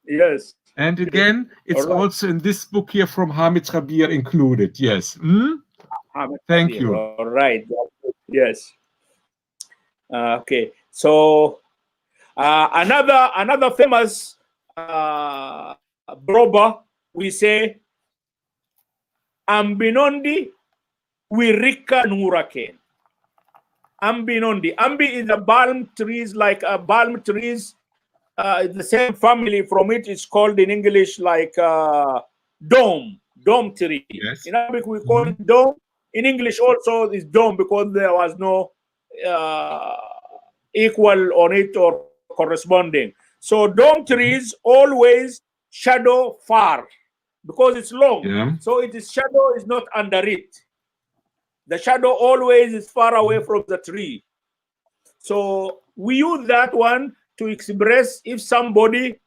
Yes. And again, it's also in this book here from Hamid Rabir included. Yes. Thank you. All right. Yes. Okay. So another famous proverb, we say ambinondi wirika nurake. Ambinondi. Ambi is a palm trees, like a palm trees. The same family from it is called in English like dome tree. Yes. In Arabic we call it dome. In English also is dome because there was no equal on it or corresponding. So dome trees always shadow far because it's long. So it is shadow is not under it. The shadow always is far away from the tree. So we use that one to express if somebody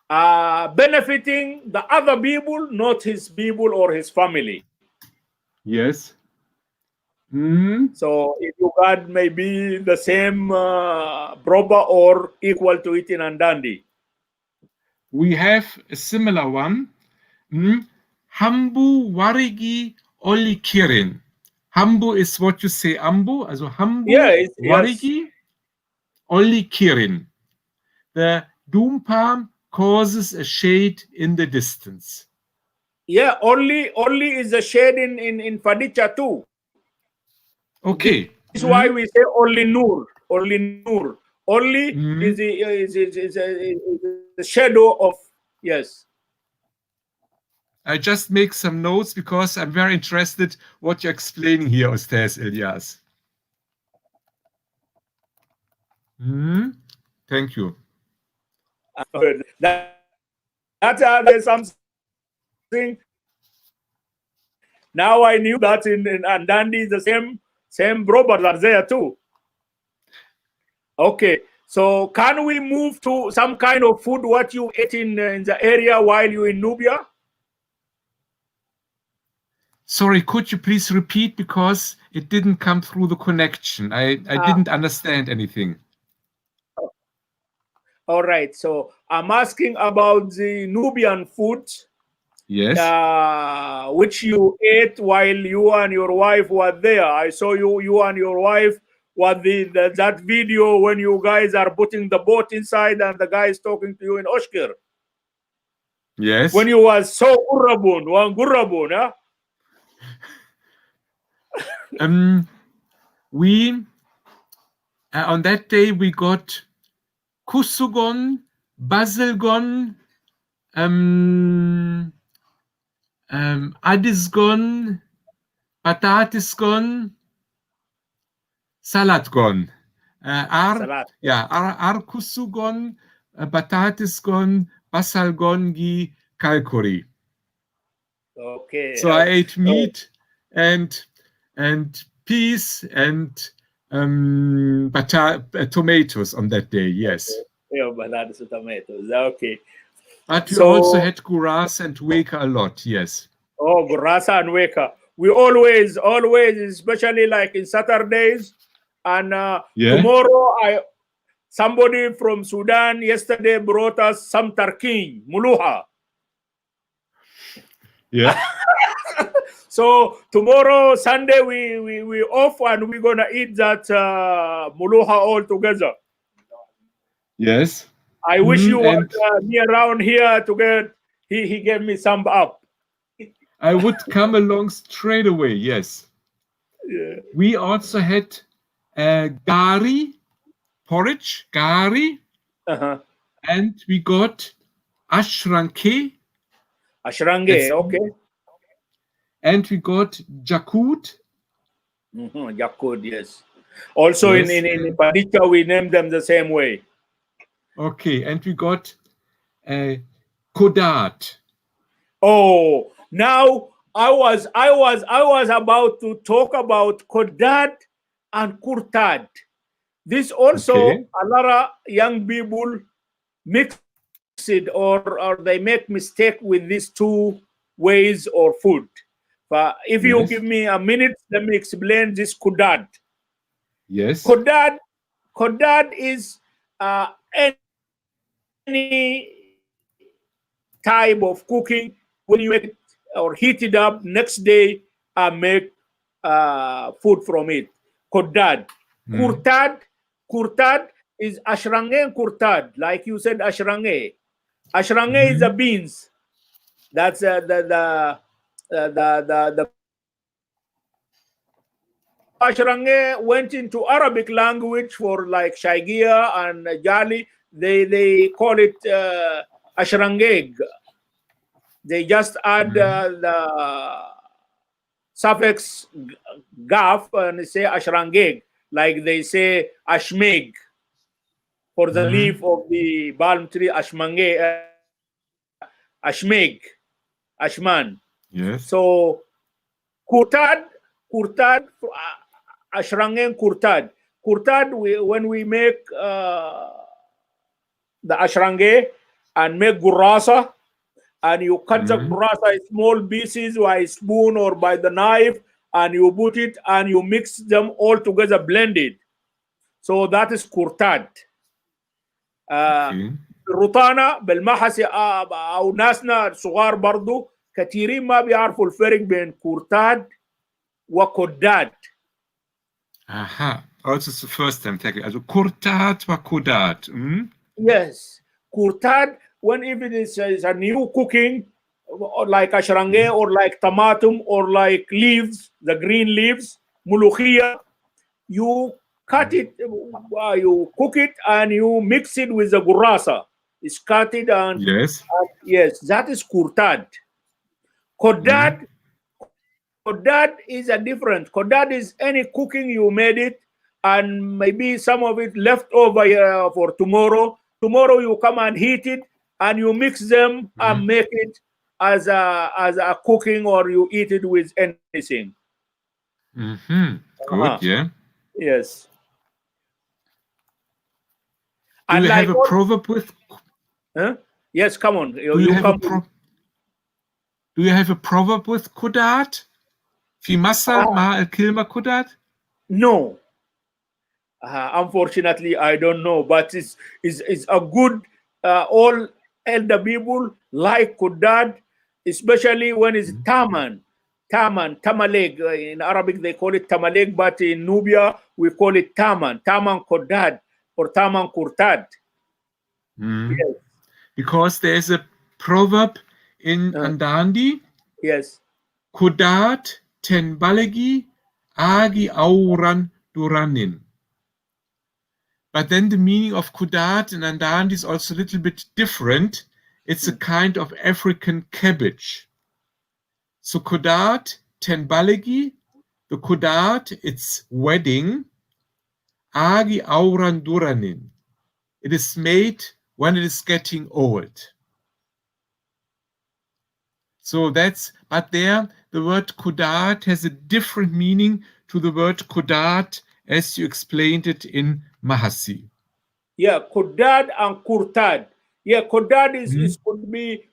benefiting the other people, not his people or his family. Yes. So if you got maybe the same proper or equal to it in Andandi. We have a similar one. Hambu warigi oli kirin. Hambu is what you say ambu. Also hambu warigi oli kirin. The doom palm causes a shade in the distance. Yeah, only is a shade in Fadicha too. Okay. This is why we say only nur. Only nur. Only is the shadow of, yes. I just make some notes because I'm very interested what you're explaining here, Ustaz Elyas. Thank you. There's something. Now I knew that in Andandi the same robots are there too. Okay, so can we move to some kind of food what you ate in the area while you in Nubia? Sorry, could you please repeat because it didn't come through the connection. I didn't understand anything. All right, so I'm asking about the Nubian food. Yes. Which you ate while you and your wife were there. I saw you and your wife what that video when you guys are putting the boat inside and the guy is talking to you in Oshkir. Yes. When you was so gurrabun, huh? We on that day we got kusugon, basilgon, adisgon, patatisgon, salatgon. Kusugon, patatisgon, basalgongi, kalkuri. Okay. So I ate meat and peas and tomatoes on that day. Yes. Yeah, bananas and tomatoes. Okay. But we also had guras and weka a lot. Yes. Oh, gurasa and weka. We always, especially like in Saturdays, and tomorrow somebody from Sudan yesterday brought us some tarkin, muluha. Yeah. So tomorrow, Sunday, we off and we're gonna eat that muluha all together. Yes. I wish you were me around here to get. He gave me some up. I would come along straight away. Yes. Yeah. We also had gari porridge, gari, and we got ashranke. Ashrange, okay. And we got jakut. Jakut, yes. Also in Padika, we named them the same way. Okay, and we got kodat. Oh, now I was about to talk about kodat and kurtad. This also a lot of young people mix it or they make mistake with these two ways or food. But if you give me a minute, let me explain this kodad. Yes. Kodad is any type of cooking when you make it or heat it up next day and make food from it. Kodad. Kurtad is ashrange and kurtad, like you said, ashrange. Ashrange is the beans. That's the ashrange went into Arabic language for like shaigia and jali. They call it ashrangeg. They just add the suffix gaf and say ashrangeg, like they say ashmeg for the leaf of the palm tree, ashmange, ashmeg, ashman. Yes. So kurtad, ashrangen kurtad. Kurtad, when we make the ashrange and make gurasa, and you cut the gurasa in small pieces by a spoon or by the knife, and you put it and you mix them all together, blended. So that is kurtad. الرطانة بالمحسي أو ناسنا صغار برضو كثيرين ما بيعرفوا الفرق بين كورتاد وكوداد. Aha, also it's the first time. Also kurtad wa kodad. Yes, kurtad, when if it is a new cooking, like ashrange or like tomatum or like leaves, the green leaves, mulukhia, you cut it, you cook it, and you mix it with the gurasa. It's cut it and yes, yes, that is kurtad. Kodad, Kodad is a different. Kodad is any cooking you made it, and maybe some of it left over for tomorrow. Tomorrow you come and heat it, and you mix them and make it as a cooking, or you eat it with anything. Good, yeah. Yes. Do And you like have a proverb with? Yes, come on. Do you have a proverb with Kodad? Fi Masal ma al kilma Kodad? No. Unfortunately, I don't know, but it's a good. All elder people like Kodad, especially when it's Taman. Tamaleg. In Arabic, they call it Tamaleg, but in Nubia, we call it Taman. Taman Kodad or Taman Kurtad. Yes. Because there's a proverb in Andandi. Yes. Kodad ten balegi agi auran duranin. But then the meaning of Kodad in Andandi is also a little bit different. It's a kind of African cabbage. So Kodad ten balegi, the Kodad, it's wedding. Agi auran duranin. It is made when it is getting old. So but there the word Kodad has a different meaning to the word Kodad as you explained it in Mahasi. Yeah, Kodad and Kurtad. Yeah, Kodad is could be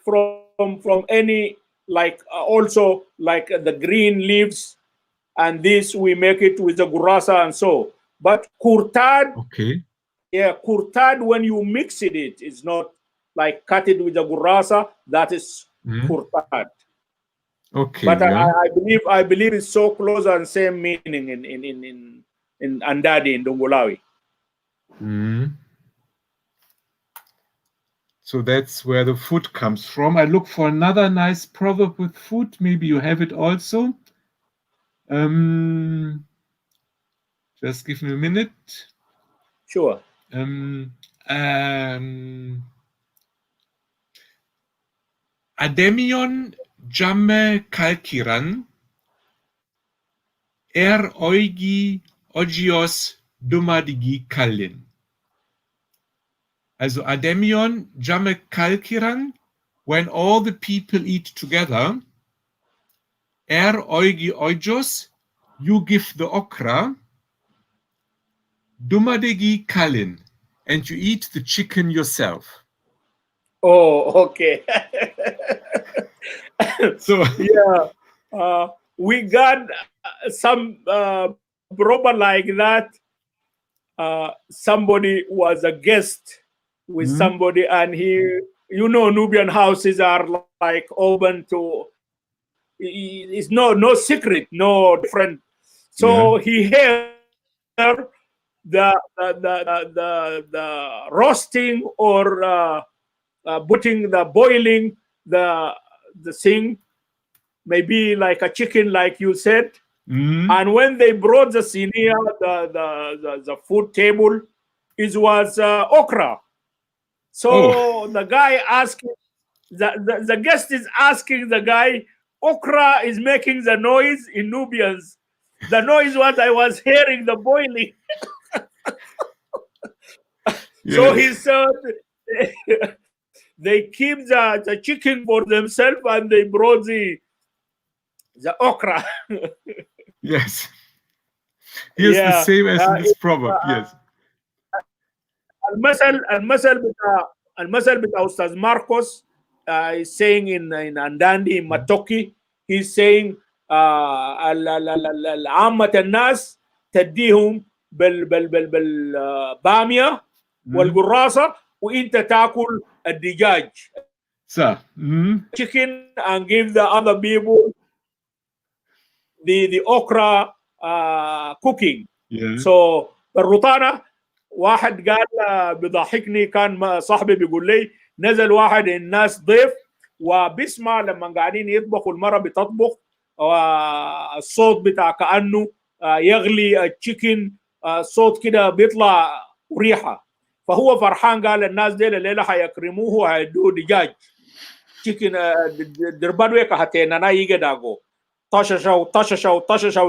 from any, like also like the green leaves, and this we make it with the gurasa and so. But Kurtad, okay. Yeah, Kurtad, when you mix it's not like cut it with the gurasa. That is Kurtad. Okay. But yeah. I believe it's so close and same meaning in Andadi in Dongolawi. So that's where the food comes from. I look for another nice proverb with food. Maybe you have it also. Just give me a minute. Sure. Ademion jamme kalkiran oigi ogios dumadigi kallin. Also Ademion jamme kalkiran, when all the people eat together, oigi ogios, you give the okra, dumadigi kallin, and you eat the chicken yourself. Oh, okay. So yeah, we got some proverb like that. Somebody was a guest with somebody, and Nubian houses are like open to. It's no secret, no different. So he heard the roasting or boiling the thing, maybe like a chicken, like you said. And when they brought the sinia, the food table, it was okra. So the guy asking, the guest is asking the guy, okra is making the noise in Nubians. The noise was I was hearing the boiling. So he said, they keep the chicken for themselves, and they brought the okra. Yes. Here's the same as in this proverb. Yes. المثل بتاع أستاذ ماركوس is saying in Andandi in Matoki, he's saying عامة الناس تديهم بالبامية والقراصة وانت تاكل الدجاج. Chicken, and give the other people the okra cooking. So الرطانة واحد قال بضحكني، كان صاحبي بيقول لي نزل واحد الناس ضيف وبسمع لما قاعدين يطبخوا، المرة بتطبخ الصوت بتاع كأنه يغلي التشيكن، صوت كده بيطلع ريحة، فهو فرحان قال الناس دي الليلة حيكرموه وهيدوه دجاج. chicken dirbadwe ka hatena na yige dago tasha shaw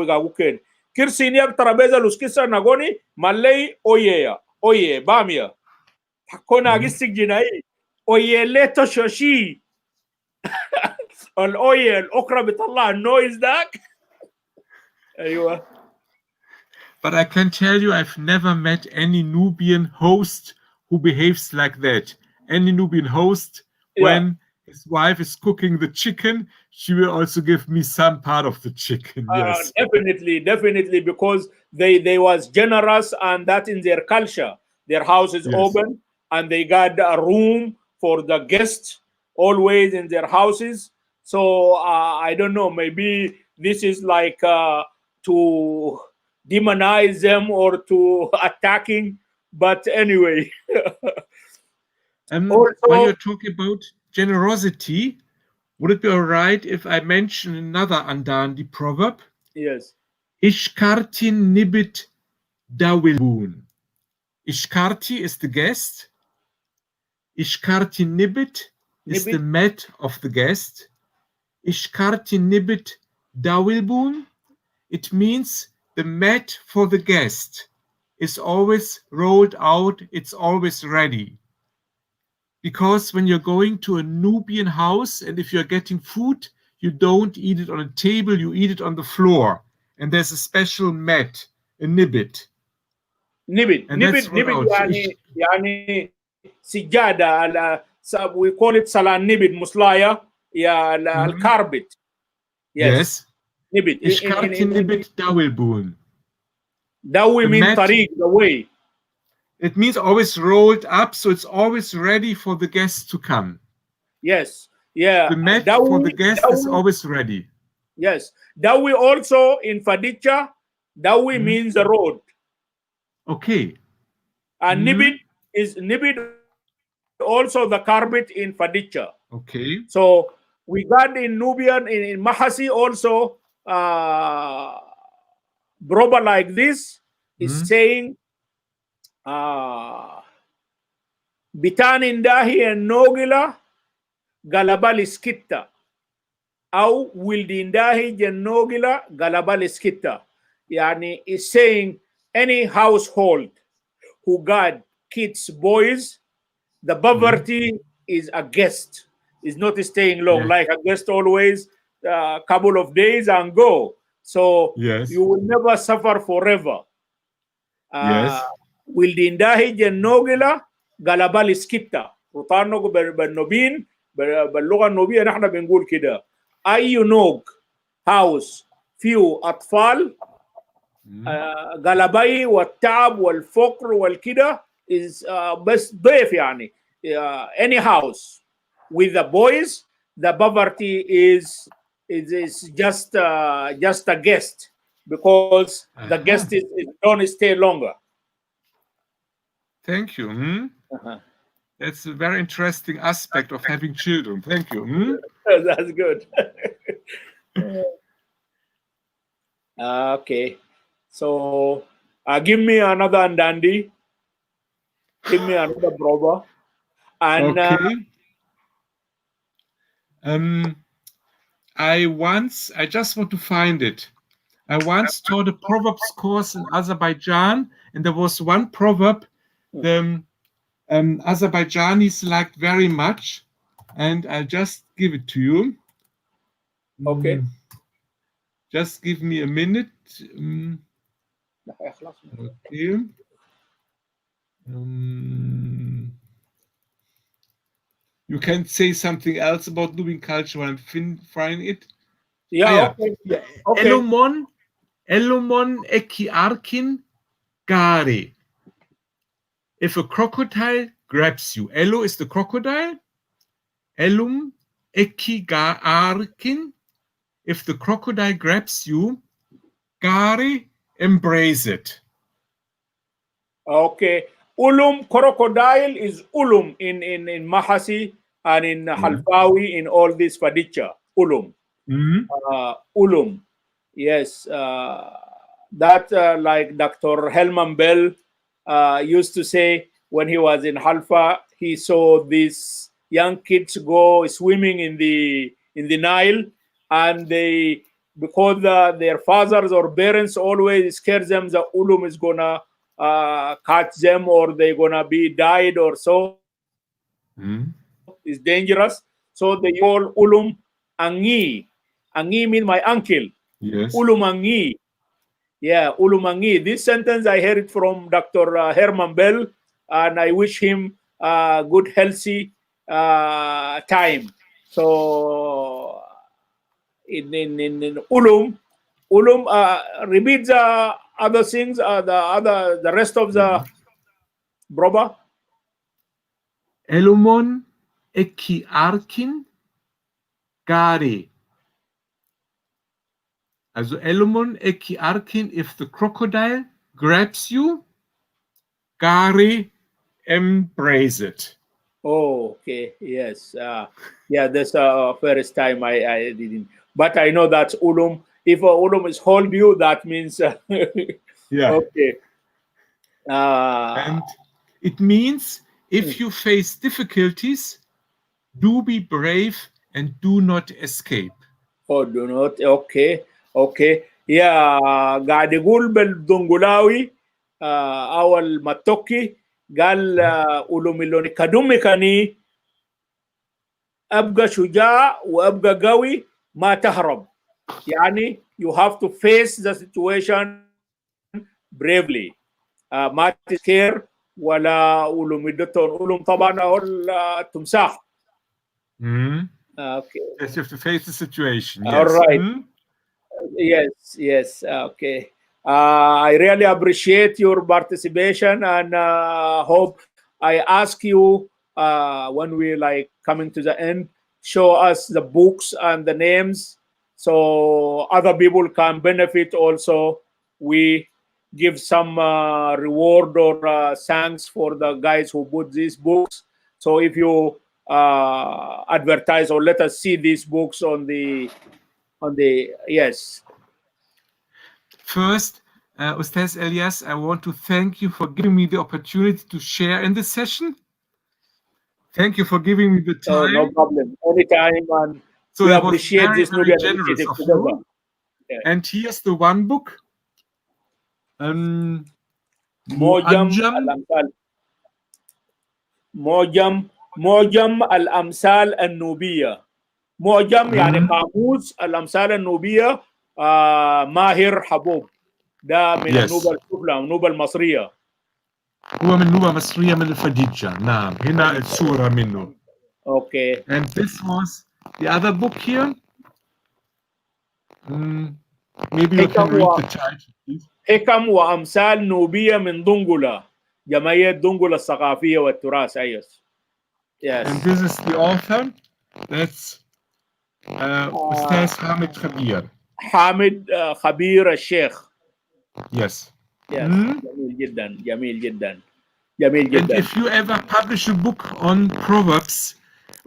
ga guken kirsin yak tarabeza luskisa nagoni malay oye bamia hakona gisik jinai oye leto shoshi الاويل الاخرى بيطلع النويز ذاك ايوه. But I can tell you, I've never met any Nubian host who behaves like that. Any Nubian host, when his wife is cooking the chicken, she will also give me some part of the chicken. Yes, Definitely, because they was generous, and that in their culture, their house is open, and they got a room for the guests always in their houses. So I don't know, maybe this is like to demonize them or to attacking, but anyway. When you're talking about generosity, would it be all right if I mention another Andandi proverb? Yes. Ishkarti nibit dawilbun. Ishkarti is the guest. Ishkarti nibit is the mat of the guest. Ishkarti nibit dawilbun. It means the mat for the guest is always rolled out, it's always ready. Because when you're going to a Nubian house and if you're getting food, you don't eat it on a table, you eat it on the floor. And there's a special mat, a nibit. Nibit yani sijada we call it salan nibit muslaya al carpet. Yes. Nibit. Ishkarti nibit dawilbun. Dawi means tariq, the way. It means always rolled up, so it's always ready for the guests to come. Yes. Yeah. The mat for the guest is always ready. Yes. Dawi also in Fadicha, Dawi means the road. Okay. And Nibit is also the carpet in Fadicha. Okay. So we got in Nubian, in Mahasi also, Broba like this is saying, Bitan indahi and Nogila Galabaliskitta. Au Wildindahi Janogila Galabaliskitta. Yani is saying any household who got kids, boys, the poverty is a guest. Is not staying long. Like a guest always, a couple of days and go. So you will never suffer forever. Wildindahi Janogila Galabaliskitta. Rutano بالنوبين باللغة النوبية نحن بنقول كده أي نوج house فيه أطفال غلبي والتعب والفقر والكده is بس ضيف يعني any house with the boys the poverty is just a guest because the guest is don't stay longer. Thank you. That's a very interesting aspect of having children. Thank you. That's good. Okay. So give me another Andandi. Give me another Broba. And okay. I just want to find it. I once taught a proverbs course in Azerbaijan, and there was one proverb the Azerbaijanis liked very much, and I'll just give it to you. Okay. Just give me a minute. Okay. You can say something else about Nubian culture when I'm finding it. Okay. Elomon eki arkin gare. If a crocodile grabs you, Elo is the crocodile. Elum eki arkin. If the crocodile grabs you, gare, embrace it. Okay. Ulum, crocodile is ulum in Mahasi and in Halfawi, in all this Fadicha. Ulum. Ulum. Yes. That like Dr. Helman Bell used to say when he was in Halfa, he saw this young kids go swimming in the Nile, and they, because their fathers or parents always scare them the ulum is gonna catch them, or they're gonna be died or so. It's dangerous. So they call ulum angi. Angi means my uncle. Yes. Ulum angi. Yeah, ulum angi. This sentence I heard it from Dr. Herman Bell, and I wish him good, healthy time. So in ulum, repeat the other things, the rest of the brother. Elumon ekiarkin gare. Also Elumon ekiarkin, if the crocodile grabs you, gare, embrace it. Oh, okay. Yes. Yeah, that's the first time I didn't. But I know that ulum, if ulum is hold you, that means Yeah. okay. And it means if you face difficulties, do be brave and do not escape. Oh, do not. Okay. Okay. Yeah. قاعد يقول بالدنقلاوي أول ما توكي قال ulum اللوني كدومي كاني أبقى شجاع وأبقى قوي ما تهرب. يعني you have to face the situation bravely. ما تسكير ولا ulum الدتون ulum طبعا هو التمساح. Okay. Yes, you have to face the situation. Yes. All right. Yes. Okay. I really appreciate your participation, and hope I ask you when we like coming to the end, show us the books and the names so other people can benefit also. We give some reward or thanks for the guys who put these books. So if you advertise or let us see these books on the yes. First, Ustaz Elyas, I want to thank you for giving me the opportunity to share in this session. Thank you for giving me the time. Oh, no problem. Anytime, and So we that was appreciate very, this very Nubian generous initiative of together. you. Yeah. And here's the one book. Mojam Mu'anjam. al-Amsal. Mojam al-Amsal al-Nubiya. Mojam يعني قاموس الأمثال النوبية ماهر حبوب. ده من Yes. النوبة السفلى، النوبة المصرية. هو من نوبة مصرية من الفديجة. نعم. هنا الصورة منه. Okay. And this was the other book here. Maybe you can read the title, please. حكم وأمثال نوبية من دنقلة، جمعية دنقلة الثقافية والتراث. Yes. And this is the author. That's Ustaz Hamid Khabir. حامد خبير الشيخ. Yes. Yes. جميل جدا جميل جدا And جميل جدا. if you ever publish a book on proverbs,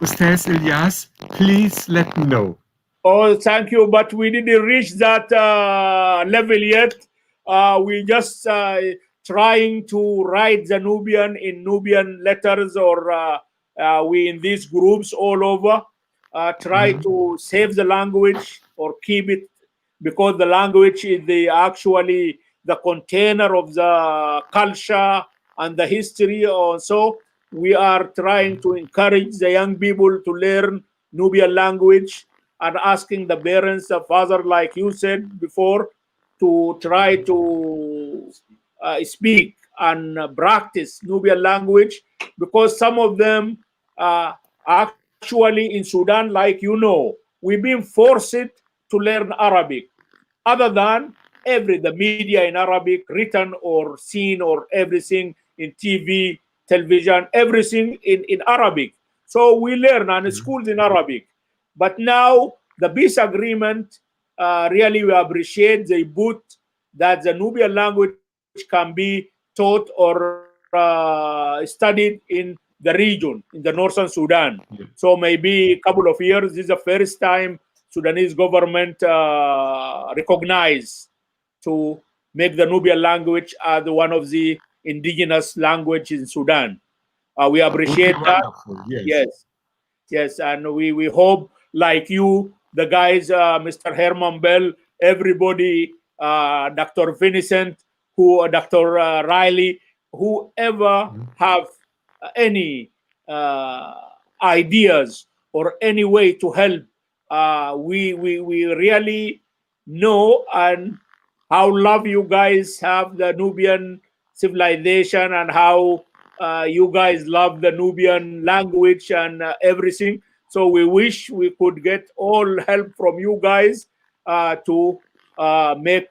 Ustaz Elyas, please let me know. Oh, thank you, but we didn't reach that level yet. We just trying to write the Nubian in Nubian letters, or we in these groups all over try to save the language or keep it, because the language is actually the container of the culture and the history. Also, we are trying to encourage the young people to learn Nubian language, and asking the parents, the father, like you said before, to try to speak and practice Nubian language, because some of them actually in Sudan, like you know, we've been forced to learn Arabic. Other than the media in Arabic, written or seen, or everything in TV, television, everything in Arabic. So we learn and schools in Arabic. But now the peace agreement, really we appreciate they put that the Nubian language can be taught or studied in the region, in the northern Sudan. So maybe a couple of years, this is the first time Sudanese government recognized to make the Nubian language as one of the indigenous languages in Sudan. We appreciate that. Yes. Yes, and we hope, like you, the guys, Mr. Herman Bell, everybody, Dr. Vincent, Dr. Riley, whoever have any ideas or any way to help, we really know and how love you guys have the Nubian civilization, and how you guys love the Nubian language and everything. So we wish we could get all help from you guys to make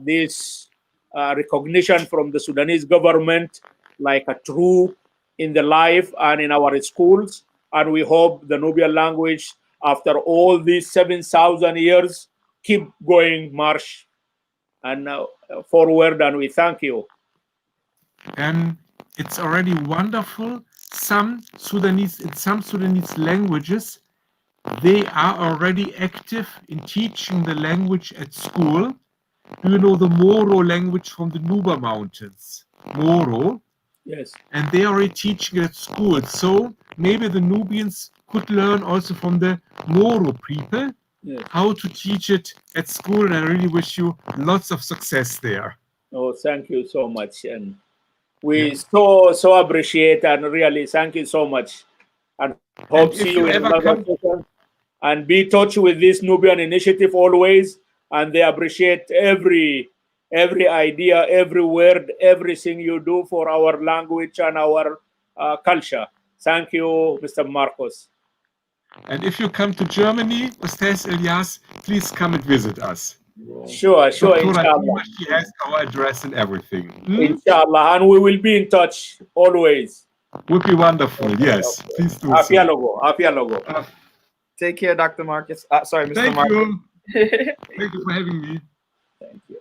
this recognition from the Sudanese government like a true in the life and in our schools. And we hope the Nubian language, after all these 7,000 years, keep going march and forward. And we thank you. And it's already wonderful. In some Sudanese languages, they are already active in teaching the language at school. Do you know the Moro language from the Nuba Mountains? Moro. Yes. And they are already teaching it at school. So maybe the Nubians could learn also from the Moro people how to teach it at school. And I really wish you lots of success there. Oh, thank you so much. And we so appreciate, and really thank you so much. And hope see you in another session. And be in touch with this Nubian initiative always. And they appreciate every idea, every word, everything you do for our language and our culture. Thank you, Mr. Marcos. And if you come to Germany, Ustaz Elyas, please come and visit us. Sure, inshallah. She has our address and everything. Inshallah, and we will be in touch always. Would be wonderful, yes. Please do so. Take care, Dr. Marcus. Sorry, Mr. Thank Marcus. you. Thank you for having me. Thank you.